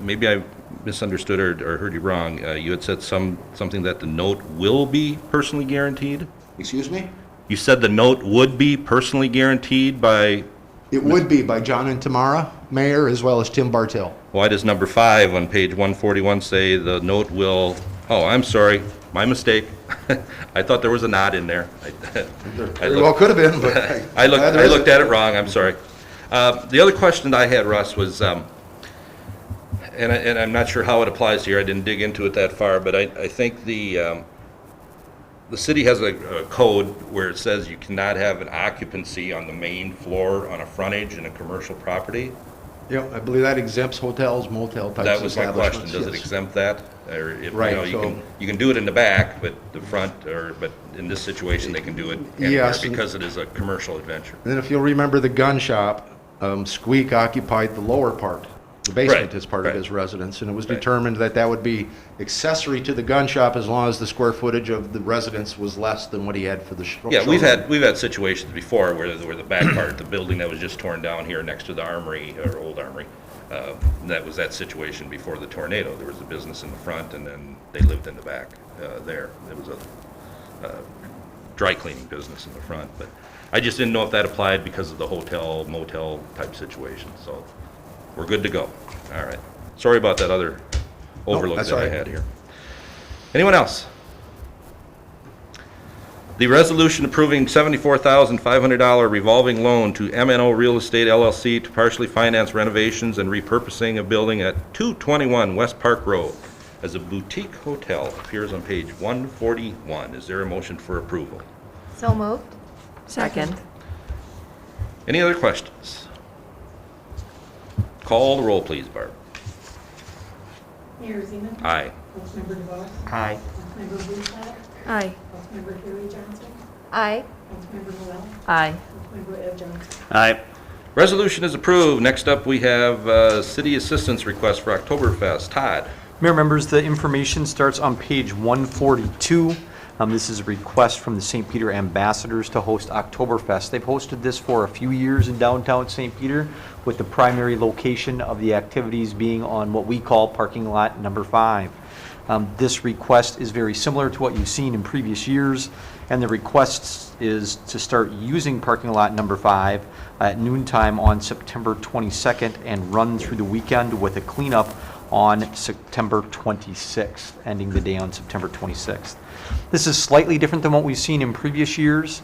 maybe I misunderstood or heard you wrong. You had said something that the note will be personally guaranteed? Excuse me? You said the note would be personally guaranteed by, It would be by John and Tamara, Mayor, as well as Tim Bartell. why does number 5 on page 141 say the note will, oh, I'm sorry, my mistake. I thought there was a nod in there. Very well could have been, but. I looked at it wrong, I'm sorry. The other question I had, Russ, was, and I'm not sure how it applies here, I didn't dig into it that far, but I think the city has a code where it says you cannot have an occupancy on the main floor on a frontage in a commercial property. Yeah, I believe that exempts hotels, motel types That was my question, establishments, does it yes. exempt that? Or if, Right, you can do it in the back, but the front, but in this situation, they can do it anywhere Yes, and- because it is a commercial adventure. And then if you'll remember the gun shop, Squeak occupied the lower part, the basement Right, as part right. of his residence, and it was Right. determined that that would be accessory to the gun shop as long as the square footage of the residence was less than what he had for the showroom. Yeah, we've had situations before where the back part, the building that was just torn down here next to the armory, or old armory, that was that situation before the tornado. There was a business in the front, and then they lived in the back there. There was a dry cleaning business in the front, but I just didn't know if that applied because of the hotel, motel type situation, so we're good to go. All right. Sorry about that other overlook that's that all I right. had here. Anyone else? The resolution approving $74,500 revolving loan to MNO Real Estate LLC to partially finance renovations and repurposing of building at 221 West Park Road as a boutique hotel appears on page 141. Is there a motion for approval? So moved. Second. Any other questions? Call the roll, please, Barb. Mayor Zeman. Aye. Councilmember DeVos. Aye. Councilmember Blumenthal. Aye. Councilmember Carrie Johnson. Aye. Councilmember Noel. Aye. Councilmember Ed Johnson. Aye. Resolution is approved. Next up, we have city assistance request for Oktoberfest. Todd? Mayor, members, the information starts on page 142. This is a request from the St. Peter Ambassadors to host Oktoberfest. They've hosted this for a few years in downtown St. Peter, with the primary location of the activities being on what we call parking lot number 5. This request is very similar to what you've seen in previous years, and the request is to start using parking lot number 5 at noontime on September 22nd and run through the weekend with a cleanup on September 26th, ending the day on September 26th. This is slightly different than what we've seen in previous years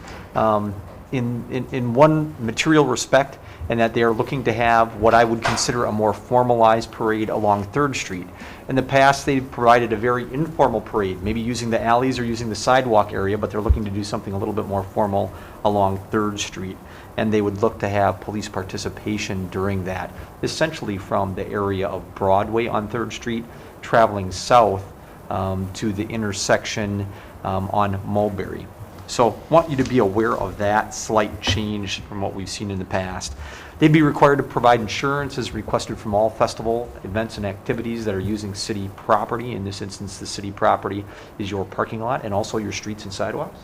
in one material respect, and that they are looking to have what I would consider a more formalized parade along 3rd Street. In the past, they've provided a very informal parade, maybe using the alleys or using the sidewalk area, but they're looking to do something a little bit more formal along 3rd Street. And they would look to have police participation during that, essentially from the area of Broadway on 3rd Street, traveling south to the intersection on Mulberry. So want you to be aware of that slight change from what we've seen in the past. They'd be required to provide insurance as requested from all festival events and activities that are using city property. In this instance, the city property is your parking lot and also your streets and sidewalks.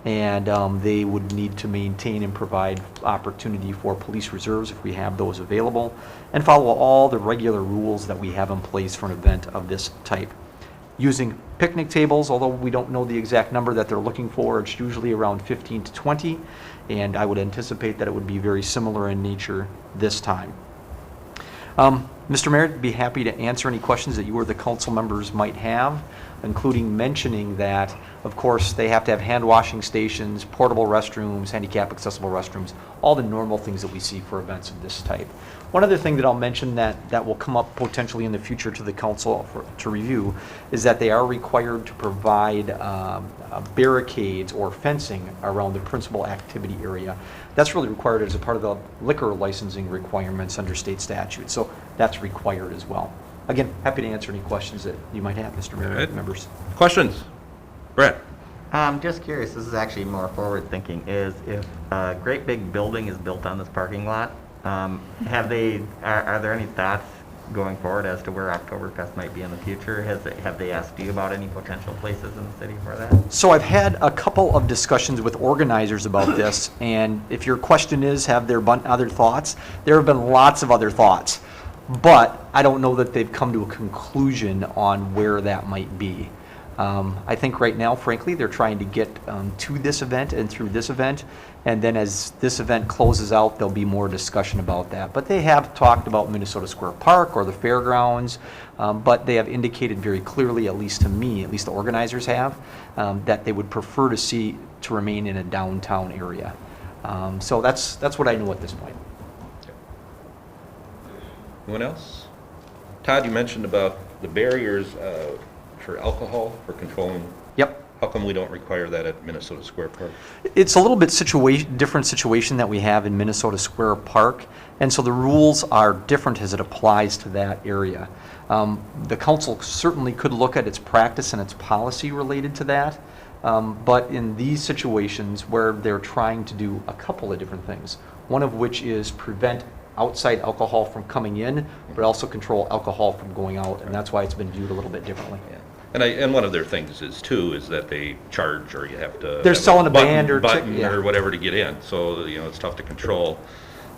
And they would need to maintain and provide opportunity for police reserves if we have those available, and follow all the regular rules that we have in place for an event of this type. Using picnic tables, although we don't know the exact number that they're looking for, it's usually around 15 to 20, and I would anticipate that it would be very similar in nature this time. Mr. Mayor, I'd be happy to answer any questions that you or the council members might have, including mentioning that, of course, they have to have hand washing stations, portable restrooms, handicap accessible restrooms, all the normal things that we see for events of this type. One other thing that I'll mention that will come up potentially in the future to the council to review is that they are required to provide barricades or fencing around the principal activity area. That's really required as a part of the liquor licensing requirements under state statute, so that's required as well. Again, happy to answer any questions that you might have, Mr. Mayor, Right. members. Questions? Brett? Just curious, this is actually more forward thinking, is if a great big building is built on this parking lot, are there any thoughts going forward as to where Oktoberfest might be in the future? Have they asked you about any potential places in the city for that? So I've had a couple of discussions with organizers about this, and if your question is, have there been other thoughts? There have been lots of other thoughts, but I don't know that they've come to a conclusion on where that might be. I think right now, frankly, they're trying to get to this event and through this event, and then as this event closes out, there'll be more discussion about that. But they have talked about Minnesota Square Park or the fairgrounds, but they have indicated very clearly, at least to me, at least the organizers have, that they would prefer to remain in a downtown area. So that's what I know at this point. Anyone else? Todd, you mentioned about the barriers for alcohol, for controlling. Yep. How come we don't require that at Minnesota Square Park? It's a little bit different situation that we have in Minnesota Square Park, and so the rules are different as it applies to that area. The council certainly could look at its practice and its policy related to that, but in these situations where they're trying to do a couple of different things, one of which is prevent outside alcohol from coming in, but also control alcohol from going out, and that's why it's been viewed a little bit differently. Yeah. And one of their things is that they charge, or you have to. They're have selling a band or button yeah. or whatever to get in. So it's tough to control.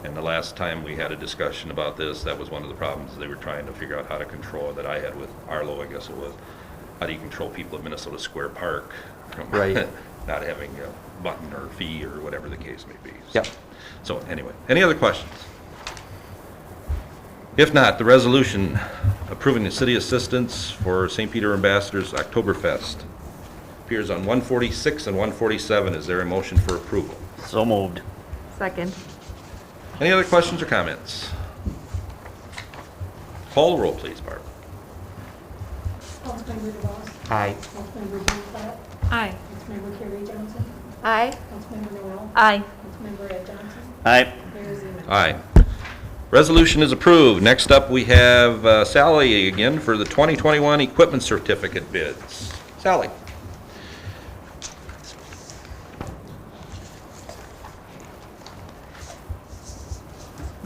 And the last time we had a discussion about this, that was one of the problems they were trying to figure out how to control, that I had with Arlo, I guess it was. How do you control people at Minnesota Square Park from Right. not having a button or fee or whatever the case may be? Yep. So anyway, any other questions? If not, the resolution approving the city assistance for St. Peter Ambassadors Oktoberfest appears on 146 and 147. Is there a motion for approval? So moved. Second. Any other questions or comments? Call the roll, please, Barb. Councilmember DeVos. Aye. Councilmember Blumenthal. Aye. Councilmember Carrie Johnson. Aye. Councilmember Noel. Aye. Councilmember Ed Johnson. Aye. Mayor Zeman. Aye. Resolution is approved. Next up, we have Sally again for the 2021 equipment certificate bids. Sally.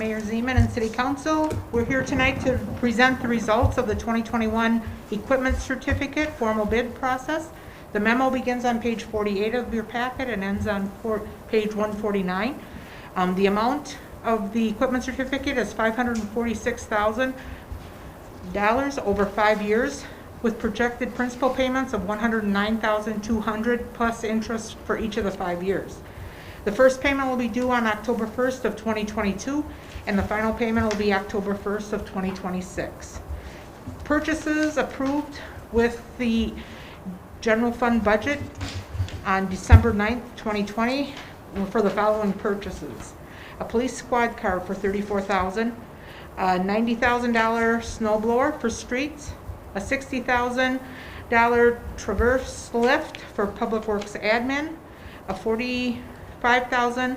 Mayor Zeman and City Council, we're here tonight to present the results of the 2021 Equipment Certificate formal bid process. The memo begins on page 48 of your packet and ends on page 149. The amount of the equipment certificate is $546,000 over 5 years, with projected principal payments of $109,200 plus interest for each of the 5 years. The first payment will be due on October 1st of 2022, and the final payment will be October 1st of 2026. Purchases approved with the general fund budget on December 9th, 2020 were for the following purchases. A police squad car for $34,000, a $90,000 snow blower for streets, a $60,000 traverse lift for public works admin, a $45,000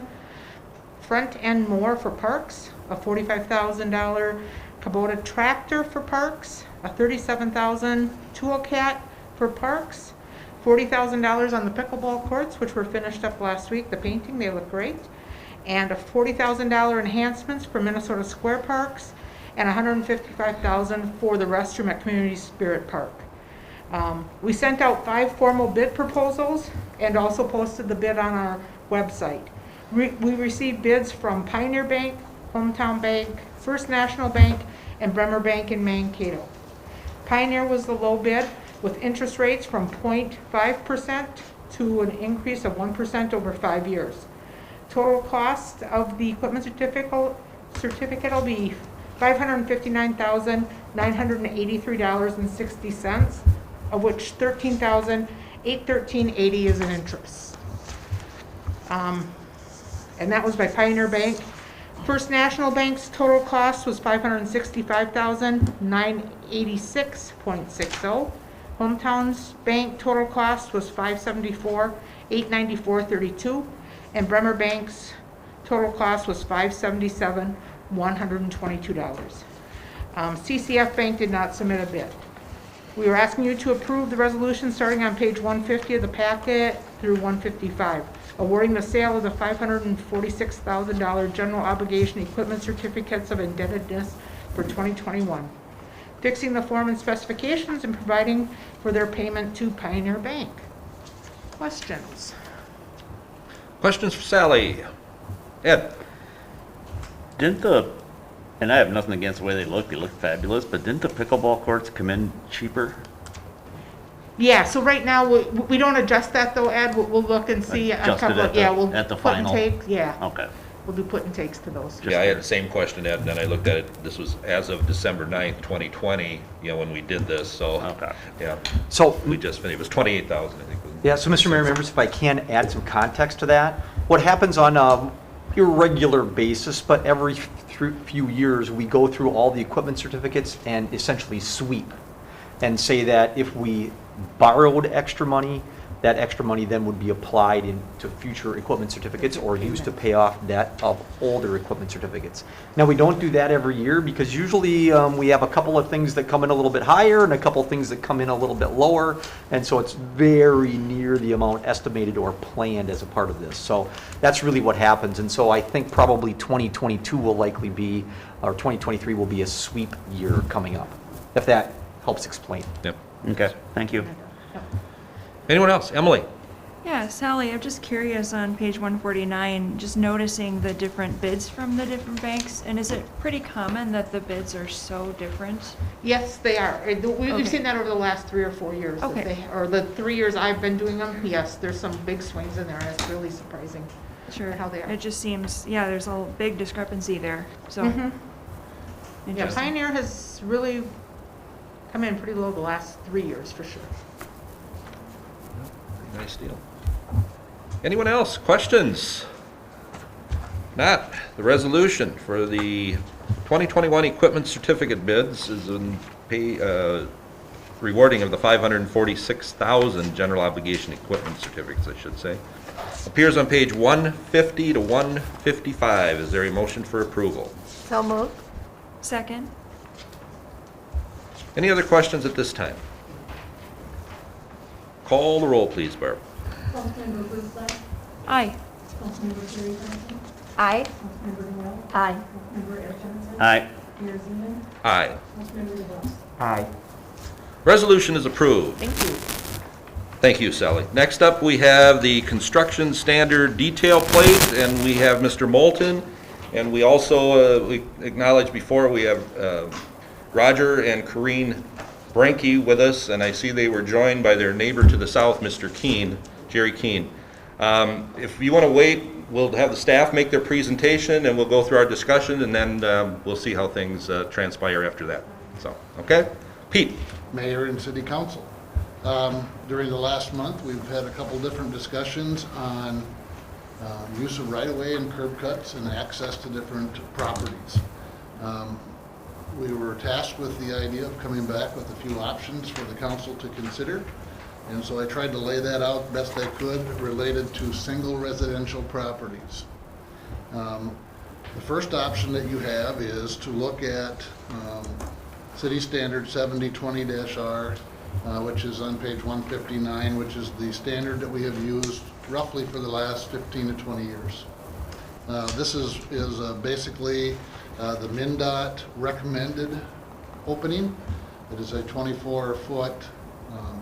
front end mower for parks, a $45,000 Kubota tractor for parks, a $37,000 tool cat for parks, $40,000 on the pickleball courts, which were finished up last week, the painting, they look great, and a $40,000 enhancements for Minnesota Square Parks, and $155,000 for the restroom at Community Spirit Park. We sent out 5 formal bid proposals and also posted the bid on our website. We received bids from Pioneer Bank, Hometown Bank, First National Bank, and Bremer Bank in Mankato. Pioneer was the low bid with interest rates from 0.5% to an increase of 1% over 5 years. Total cost of the equipment certificate will be $559,983.60, of which $13,813.80 is in interest. And that was by Pioneer Bank. First National Bank's total cost was $565,986.60. Hometown's Bank total cost was $574,894.32. And Bremer Bank's total cost was $577,122. CCF Bank did not submit a bid. We are asking you to approve the resolution starting on page 150 of the packet through 155, awarding the sale of the $546,000 general obligation equipment certificates of indebtedness for 2021, fixing the form and specifications and providing for their payment to Pioneer Bank. Questions? Questions for Sally? Ed? And I have nothing against the way they look fabulous, but didn't the pickleball courts come in cheaper? Yeah, so right now, we don't adjust that though, Ed. We'll look and see. Adjusted We'll at the put and final? take, yeah. Okay. We'll do put and takes to those. Yeah, I had the same question, Ed, and then I looked at it, this was as of December 9th, 2020, when we did this, so. Okay. Yeah, So, we just finished, it was 28,000, I think. yeah, so Mr. Mayor, members, if I can add some context to that, what happens on a irregular basis, but every few years, we go through all the equipment certificates and essentially sweep and say that if we borrowed extra money, that extra money then would be applied into future equipment certificates or used to pay off debt of older equipment certificates. Now, we don't do that every year because usually we have a couple of things that come in a little bit higher and a couple of things that come in a little bit lower, and so it's very near the amount estimated or planned as a part of this. So that's really what happens, and so I think probably 2022 will likely be, or 2023 will be a sweep year coming up, if that helps explain. Yep. Okay, thank you. Anyone else? Emily? Yeah, Sally, I'm just curious on page 149, just noticing the different bids from the different banks, and is it pretty common that the bids are so different? Yes, they are. We've Okay. seen that over the last 3 or 4 years. that Okay. or the 3 years I've been doing them, yes, there's some big swings in there, and it's really surprising. Sure. How they are. It just seems, yeah, there's a big discrepancy there, so. Mhm. Yeah, Interesting. Pioneer has really come in pretty low the last 3 years, for sure. Nice deal. Anyone else? Questions? Not. The resolution for the 2021 equipment certificate bids is in rewarding of the 546,000 general obligation equipment certificates, I should say. Appears on page 150 to 155. Is there a motion for approval? So moved. Second? Any other questions at this time? Call the roll, please, Barb. Councilmember Brewster, Aye. Councilmember Carey Johnson, Aye. Councilmember Noel? Aye. Councilmember Ed Johnson? Aye. Mayor Zeman? Aye. Councilmember DeBoer? Aye. Resolution is approved. Thank you. Thank you, Sally. Next up, we have the construction standard detail plate, and we have Mr. Moulton. And we also, we acknowledged before, we have Roger and Corrine Brenke with us, and I see they were joined by their neighbor to the south, Mr. Keene, Jerry Keene. If you want to wait, we'll have the staff make their presentation, and we'll go through our discussion, and then we'll see how things transpire after that. So, okay? Pete? Mayor and City Council. During the last month, we've had a couple different discussions on use of right-of-way and curb cuts and access to different properties. We were tasked with the idea of coming back with a few options for the council to consider. And so I tried to lay that out best I could related to single residential properties. The first option that you have is to look at City Standard 7020-R, which is on page 159, which is the standard that we have used roughly for the last 15 to 20 years. This is basically the MnDOT recommended opening. It is a 24-foot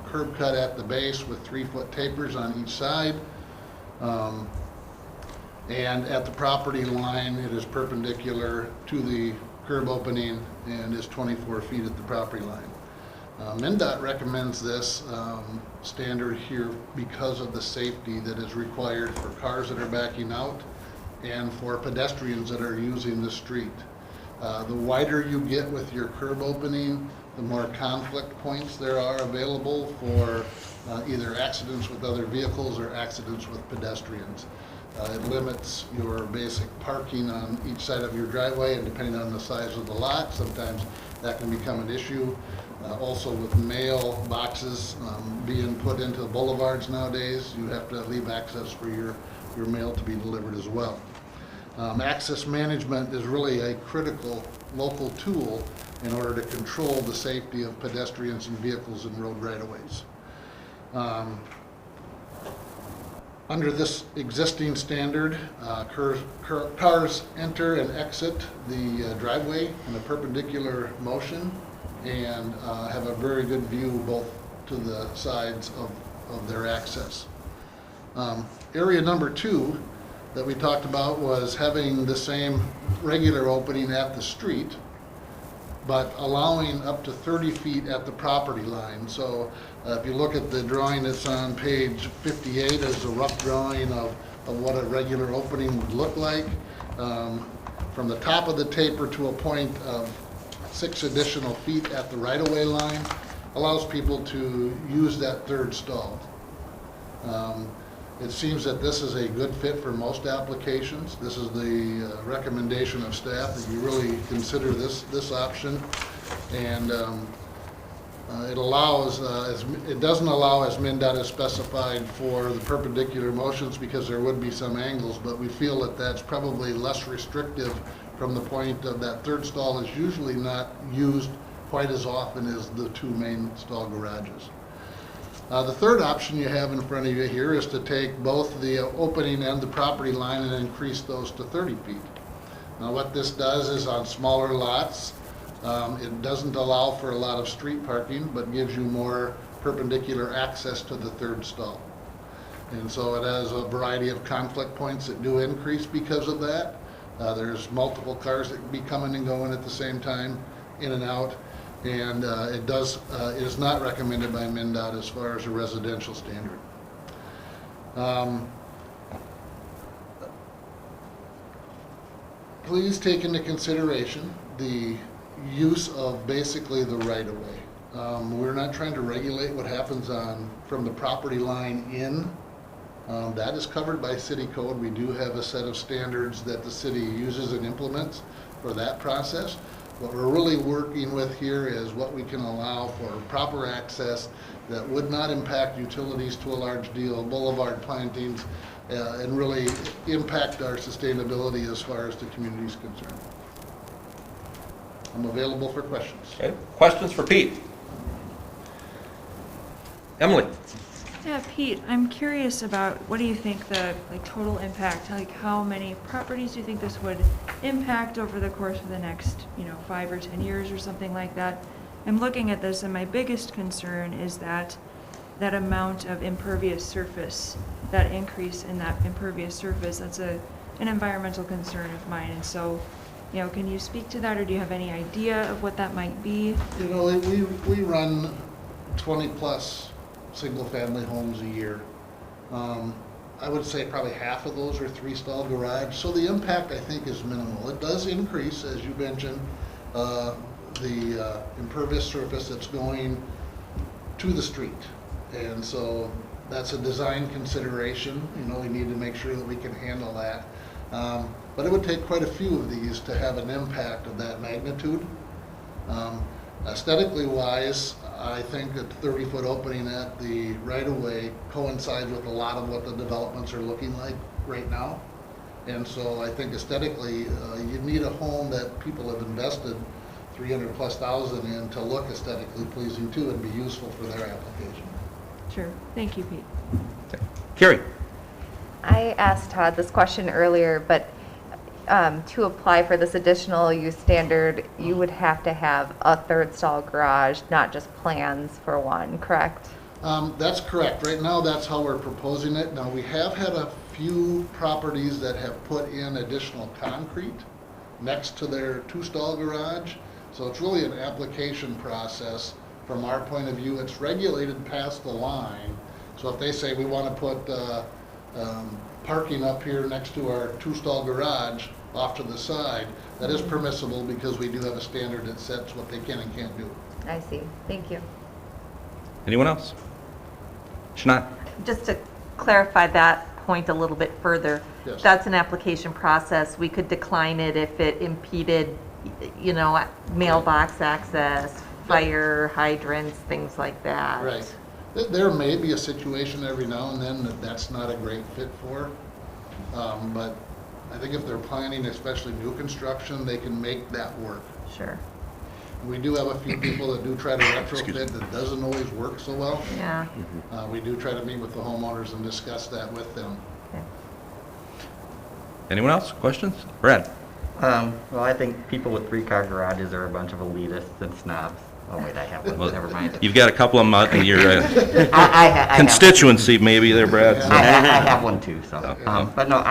curb cut at the base with 3-foot tapers on each side. And at the property line, it is perpendicular to the curb opening and is 24 feet at the property line. MnDOT recommends this standard here because of the safety that is required for cars that are backing out and for pedestrians that are using the street. The wider you get with your curb opening, the more conflict points there are available for either accidents with other vehicles or accidents with pedestrians. It limits your basic parking on each side of your driveway, and depending on the size of the lot, sometimes that can become an issue. Also with mail boxes being put into boulevards nowadays, you have to leave access for your mail to be delivered as well. Access management is really a critical local tool in order to control the safety of pedestrians and vehicles in road right-of-ways. Under this existing standard, cars enter and exit the driveway in a perpendicular motion and have a very good view both to the sides of their access. Area number 2 that we talked about was having the same regular opening at the street, but allowing up to 30 feet at the property line. So if you look at the drawing that's on page 58 as a rough drawing of what a regular opening would look like, from the top of the taper to a point of 6 additional feet at the right-of-way line allows people to use that third stall. It seems that this is a good fit for most applications. This is the recommendation of staff that you really consider this option. And it allows, it doesn't allow, as MnDOT has specified, for the perpendicular motions because there would be some angles, but we feel that that's probably less restrictive from the point of that third stall is usually not used quite as often as the 2 main stall garages. The third option you have in front of you here is to take both the opening and the property line and increase those to 30 feet. Now what this does is on smaller lots, it doesn't allow for a lot of street parking, but gives you more perpendicular access to the third stall. And so it has a variety of conflict points that do increase because of that. There's multiple cars that can be coming and going at the same time, in and out. And it is not recommended by MnDOT as far as a residential standard. Please take into consideration the use of basically the right-of-way. We're not trying to regulate what happens from the property line in. That is covered by city code. We do have a set of standards that the city uses and implements for that process. What we're really working with here is what we can allow for proper access that would not impact utilities to a large deal, boulevard plantings, and really impact our sustainability as far as the community is concerned. I'm available for questions. Okay. Questions for Pete? Emily? Yeah, Pete, I'm curious about, what do you think the, like, total impact, like, how many properties do you think this would impact over the course of the next, 5 or 10 years or something like that? I'm looking at this, and my biggest concern is that amount of impervious surface, that increase in that impervious surface, that's an environmental concern of mine, and so, can you speak to that, or do you have any idea of what that might be? We run 20-plus single-family homes a year. I would say probably half of those are three-stall garage, so the impact, I think, is minimal. It does increase, as you mentioned, the impervious surface that's going to the street. And so that's a design consideration. We need to make sure that we can handle that. But it would take quite a few of these to have an impact of that magnitude. Aesthetically wise, I think that the 30-foot opening at the right-of-way coincides with a lot of what the developments are looking like right now. And so I think aesthetically, you need a home that people have invested $300,000+ in to look aesthetically pleasing too and be useful for their application. Sure. Thank you, Pete. Carrie? I asked Todd this question earlier, but to apply for this additional use standard, you would have to have a third stall garage, not just plans for one, correct? That's correct. Right now, that's how we're proposing it. Now, we have had a few properties that have put in additional concrete next to their two-stall garage. So it's really an application process. From our point of view, it's regulated past the line. So if they say we want to put parking up here next to our two-stall garage off to the side, that is permissible because we do have a standard that sets what they can and can't do. I see. Thank you. Anyone else? Shanat? Just to clarify that point a little bit further, Yes. that's an application process. We could decline it if it impeded, mailbox access, fire hydrants, things like that. Right. There may be a situation every now and then that that's not a great fit for, but I think if they're planning, especially new construction, they can make that work. Sure. We do have a few people that do try to retrofit that doesn't always work so well. Yeah. We do try to meet with the homeowners and discuss that with them. Okay. Anyone else? Questions? Brad? Well, I think people with 3-car garages are a bunch of elitists and snobs. Oh, wait, I have one. Well, Never mind. You've got a couple of them out in your I have constituency, maybe there, Brad. one. I have one too, so. Uh-huh. But no,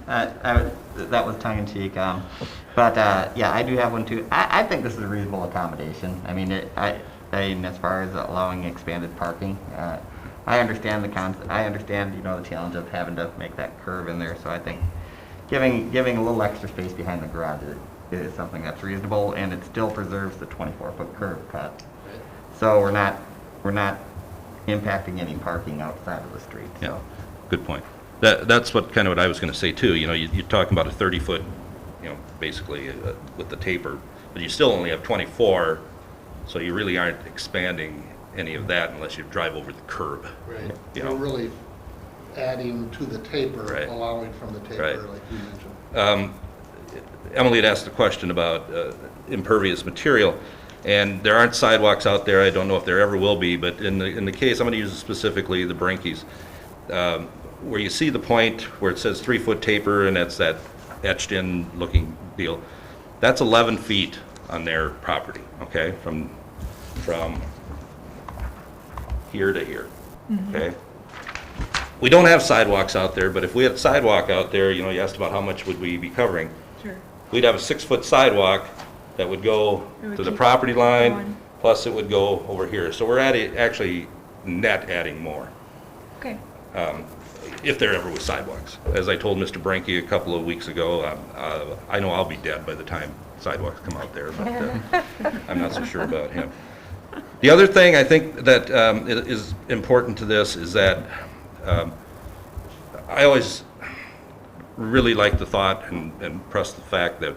that was tongue in cheek. But yeah, I do have one too. I think this is a reasonable accommodation. I mean, as far as allowing expanded parking, I understand I understand, the challenge of having to make that curve in there. So I think giving a little extra space behind the garage is something that's reasonable, and it still preserves the 24-foot curb cut. So we're not impacting any parking outside of the street. So. Yeah, good point. That's what I was going to say too. You're talking about a 30-foot, basically with the taper, but you still only have 24, so you really aren't expanding any of that unless you drive over the curb. Right. You're really adding to the taper, Right. allowing from the taper, Right. like you mentioned. Emily had asked a question about impervious material, and there aren't sidewalks out there. I don't know if there ever will be, but in the case, I'm going to use specifically the Brinkies, where you see the point where it says 3-foot taper, and that's that etched-in looking deal. That's 11 feet on their property, okay, from here to here, okay? We don't have sidewalks out there, but if we had a sidewalk out there, you asked about how much would we be covering. Sure. We'd have a 6-foot sidewalk that would go It would to the keep property line, going. plus it would go over here. So we're actually net adding more, Okay. if there ever was sidewalks. As I told Mr. Brinke a couple of weeks ago, I know I'll be dead by the time sidewalks come out there, but I'm not so sure about him. The other thing I think that is important to this is that I always really like the thought and press the fact that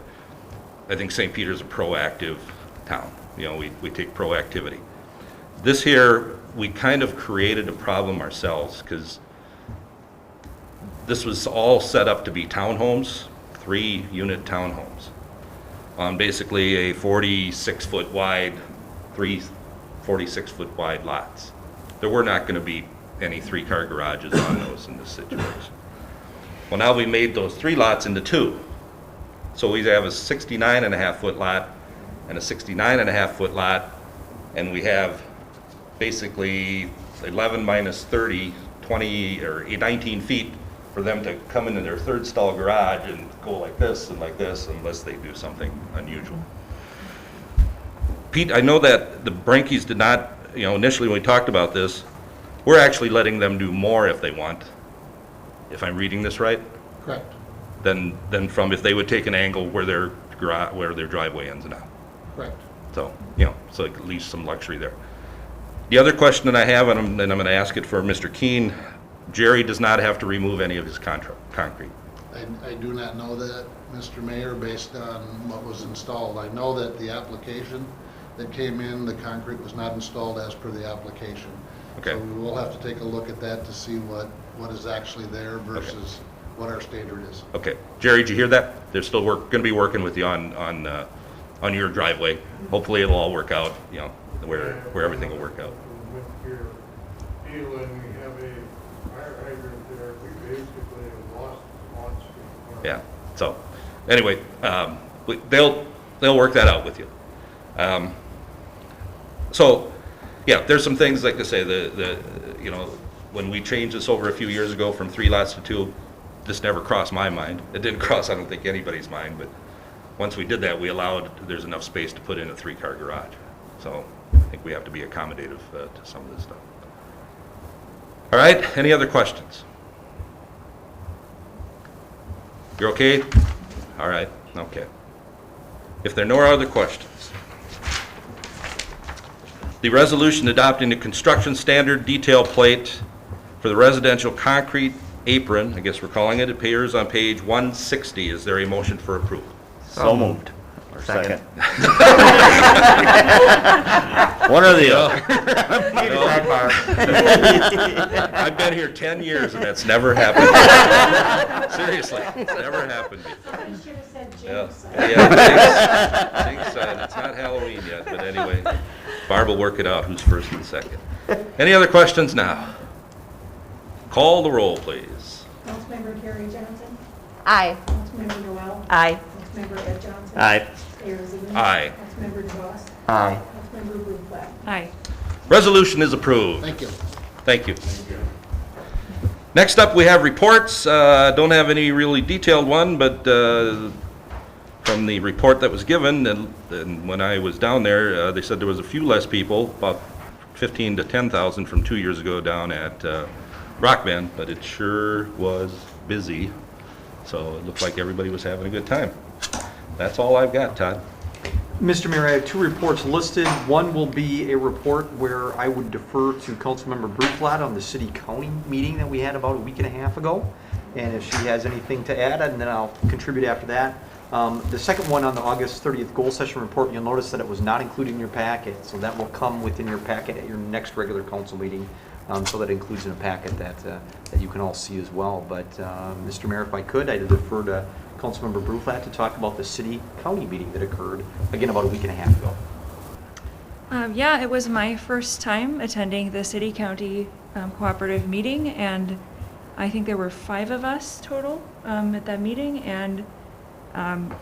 I think St. Peter's a proactive town. We take proactivity. This here, we kind of created a problem ourselves because this was all set up to be townhomes, 3-unit townhomes, on basically a 46-foot wide, 3 46-foot wide lots. There were not going to be any three-car garages on those in this situation. Well, now we made those 3 lots into 2. So we have a 69.5-foot lot and a 69.5-foot lot, and we have basically 11 minus 30, 20 or 19 feet for them to come into their 3rd stall garage and go like this, unless they do something unusual. Pete, I know that the Brankies did not, initially when we talked about this, we're actually letting them do more if they want, if I'm reading this right, Correct. than from if they would take an angle where their driveway ends now. Correct. So, so it leaves some luxury there. The other question that I have, and I'm going to ask it for Mr. Keene, Jerry does not have to remove any of his concrete. I do not know that, Mr. Mayor, based on what was installed. I know that the application that came in, the concrete was not installed as per the application. Okay. So we will have to take a look at that to see what is actually there versus what our standard is. Okay. Jerry, did you hear that? They're still going to be working with you on your driveway. Hopefully it'll all work out, where everything will work out. With your deal and we have a fire hydrant there, we basically have lost lots of. Yeah. So, anyway, they'll work that out with you. So, yeah, there's some things, like I say, when we changed this over a few years ago from 3 lots to 2, this never crossed my mind. It didn't cross, I don't think, anybody's mind, but once we did that, there's enough space to put in a 3-car garage. So I think we have to be accommodative to some of this stuff. All right, any other questions? You're okay? All right, okay. If there are no other questions, the resolution adopting the construction standard detail plate for the residential concrete apron, I guess we're calling it, appears on page 160. Is there a motion for approval? So moved. Or Second. One or the other. I've been here 10 years and that's never happened. Seriously, it's never happened before. You should have said Yeah, James. Jinx said, it's not Halloween yet, but anyway, Barb will work it out, who's first and second. Any other questions now? Call the roll, please. Councilmember Carrie Johnson. Aye. Councilmember Noel. Aye. Councilmember Ed Johnson. Aye. Mayor Zeman. Aye. Councilmember DeVos. Aye. Councilmember Bruflat. Aye. Resolution is approved. Thank you. Thank you. Next up, we have reports. Don't have any really detailed one, but from the report that was given, and when I was down there, they said there was a few less people, about 15 to 10,000 from 2 years ago down at Rock Bend, but it sure was busy. So it looked like everybody was having a good time. That's all I've got, Todd. Mr. Mayor, I have 2 reports listed. One will be a report where I would defer to Councilmember Bruflat on the city-county meeting that we had about a week and a half ago. And if she has anything to add, and then I'll contribute after that. The second one on the August 30th goal session report, you'll notice that it was not included in your packet. So that will come within your packet at your next regular council meeting. So that includes in a packet that you can all see as well. But Mr. Mayor, if I could, I'd defer to Councilmember Bruflat to talk about the city-county meeting that occurred, again, about a week and a half ago. Yeah, it was my first time attending the city-county cooperative meeting, and I think there were 5 of us total at that meeting, and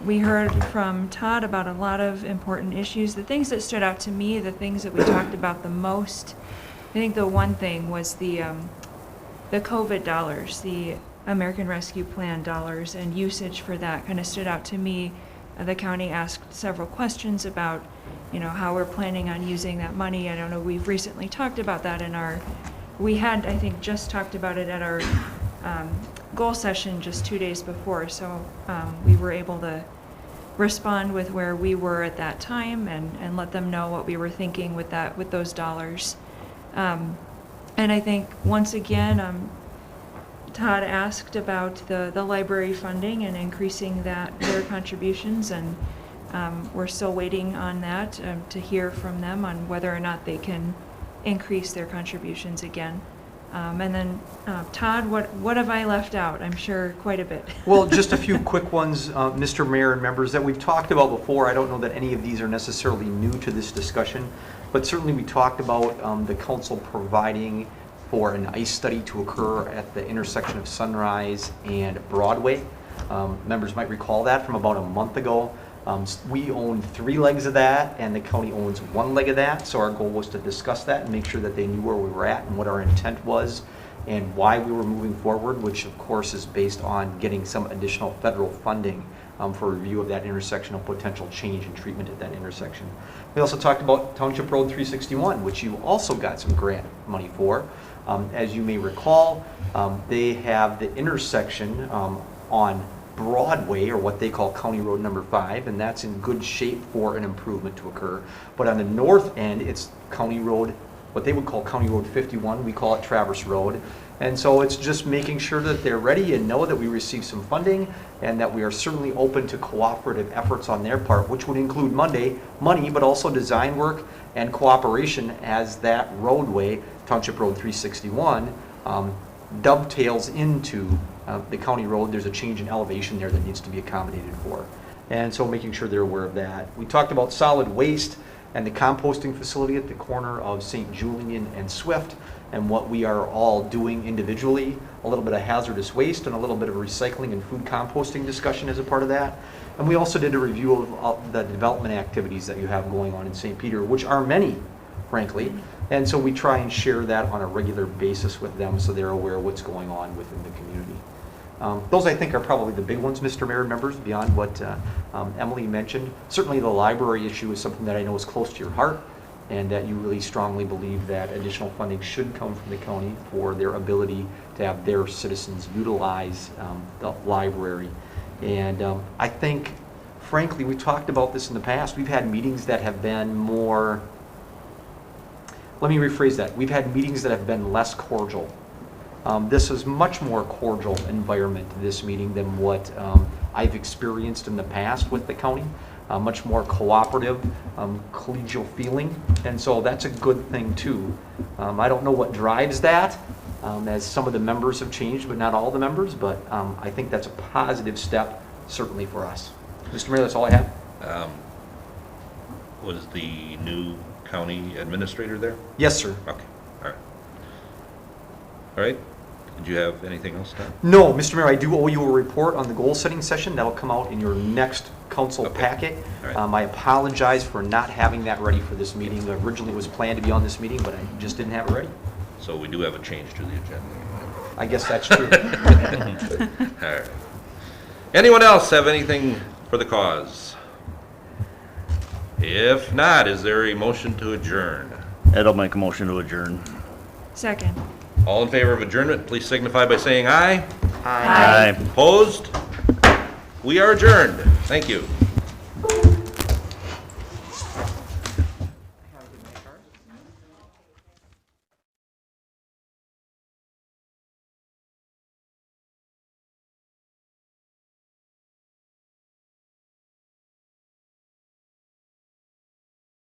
we heard from Todd about a lot of important issues. The things that stood out to me, the things that we talked about the most, I think the one thing was the COVID dollars, the American Rescue Plan dollars and usage for that kind of stood out to me. The county asked several questions about, how we're planning on using that money. I don't know, we've recently talked about that we had, I think, just talked about it at our goal session just 2 days before. So we were able to respond with where we were at that time and let them know what we were thinking with those dollars. And I think, once again, Todd asked about the library funding and increasing their contributions, and we're still waiting on that to hear from them on whether or not they can increase their contributions again. And then, Todd, what have I left out? I'm sure quite a bit. Well, just a few quick ones, Mr. Mayor and members, that we've talked about before. I don't know that any of these are necessarily new to this discussion, but certainly we talked about the council providing for an ice study to occur at the intersection of Sunrise and Broadway. Members might recall that from about a month ago. We own 3 legs of that, and the county owns 1 leg of that. So our goal was to discuss that and make sure that they knew where we were at and what our intent was and why we were moving forward, which of course is based on getting some additional federal funding for review of that intersection, of potential change in treatment at that intersection. We also talked about Township Road 361, which you also got some grant money for. As you may recall, they have the intersection on Broadway, or what they call County Road number 5, and that's in good shape for an improvement to occur. But on the north end, it's County Road, what they would call County Road 51, we call it Traverse Road. And so it's just making sure that they're ready and know that we received some funding and that we are certainly open to cooperative efforts on their part, which would include money, but also design work and cooperation as that roadway, Township Road 361, dovetails into the county road. There's a change in elevation there that needs to be accommodated for. And so making sure they're aware of that. We talked about solid waste and the composting facility at the corner of St. Julian and Swift, and what we are all doing individually, a little bit of hazardous waste and a little bit of recycling and food composting discussion as a part of that. And we also did a review of the development activities that you have going on in St. Peter, which are many, frankly. And so we try and share that on a regular basis with them so they're aware of what's going on within the community. Those, I think, are probably the big ones, Mr. Mayor, members, beyond what Emily mentioned. Certainly the library issue is something that I know is close to your heart, and that you really strongly believe that additional funding should come from the county for their ability to have their citizens utilize the library. And I think, frankly, we talked about this in the past. We've had meetings that have been more, let me rephrase that. We've had meetings that have been less cordial. This is much more cordial environment, this meeting, than what I've experienced in the past with the county. Much more cooperative, collegial feeling, and so that's a good thing too. I don't know what drives that, as some of the members have changed, but not all the members, but I think that's a positive step, certainly for us. Mr. Mayor, that's all I have. Was the new county administrator there? Yes, sir. Okay, all right. All right, did you have anything else, Tom? No, Mr. Mayor, I do owe you a report on the goal-setting session. That'll come out in your next council Okay. packet. All right. I apologize for not having that ready for this meeting. Originally it was planned to be on this meeting, but I just didn't have it ready. So we do have a change to the agenda. I guess that's true. All right. Anyone else have anything for the cause? If not, is there a motion to adjourn? Ed'll make a motion to adjourn. Second. All in favor of adjournment, please signify by saying aye. Aye. Opposed? We are adjourned. Thank you.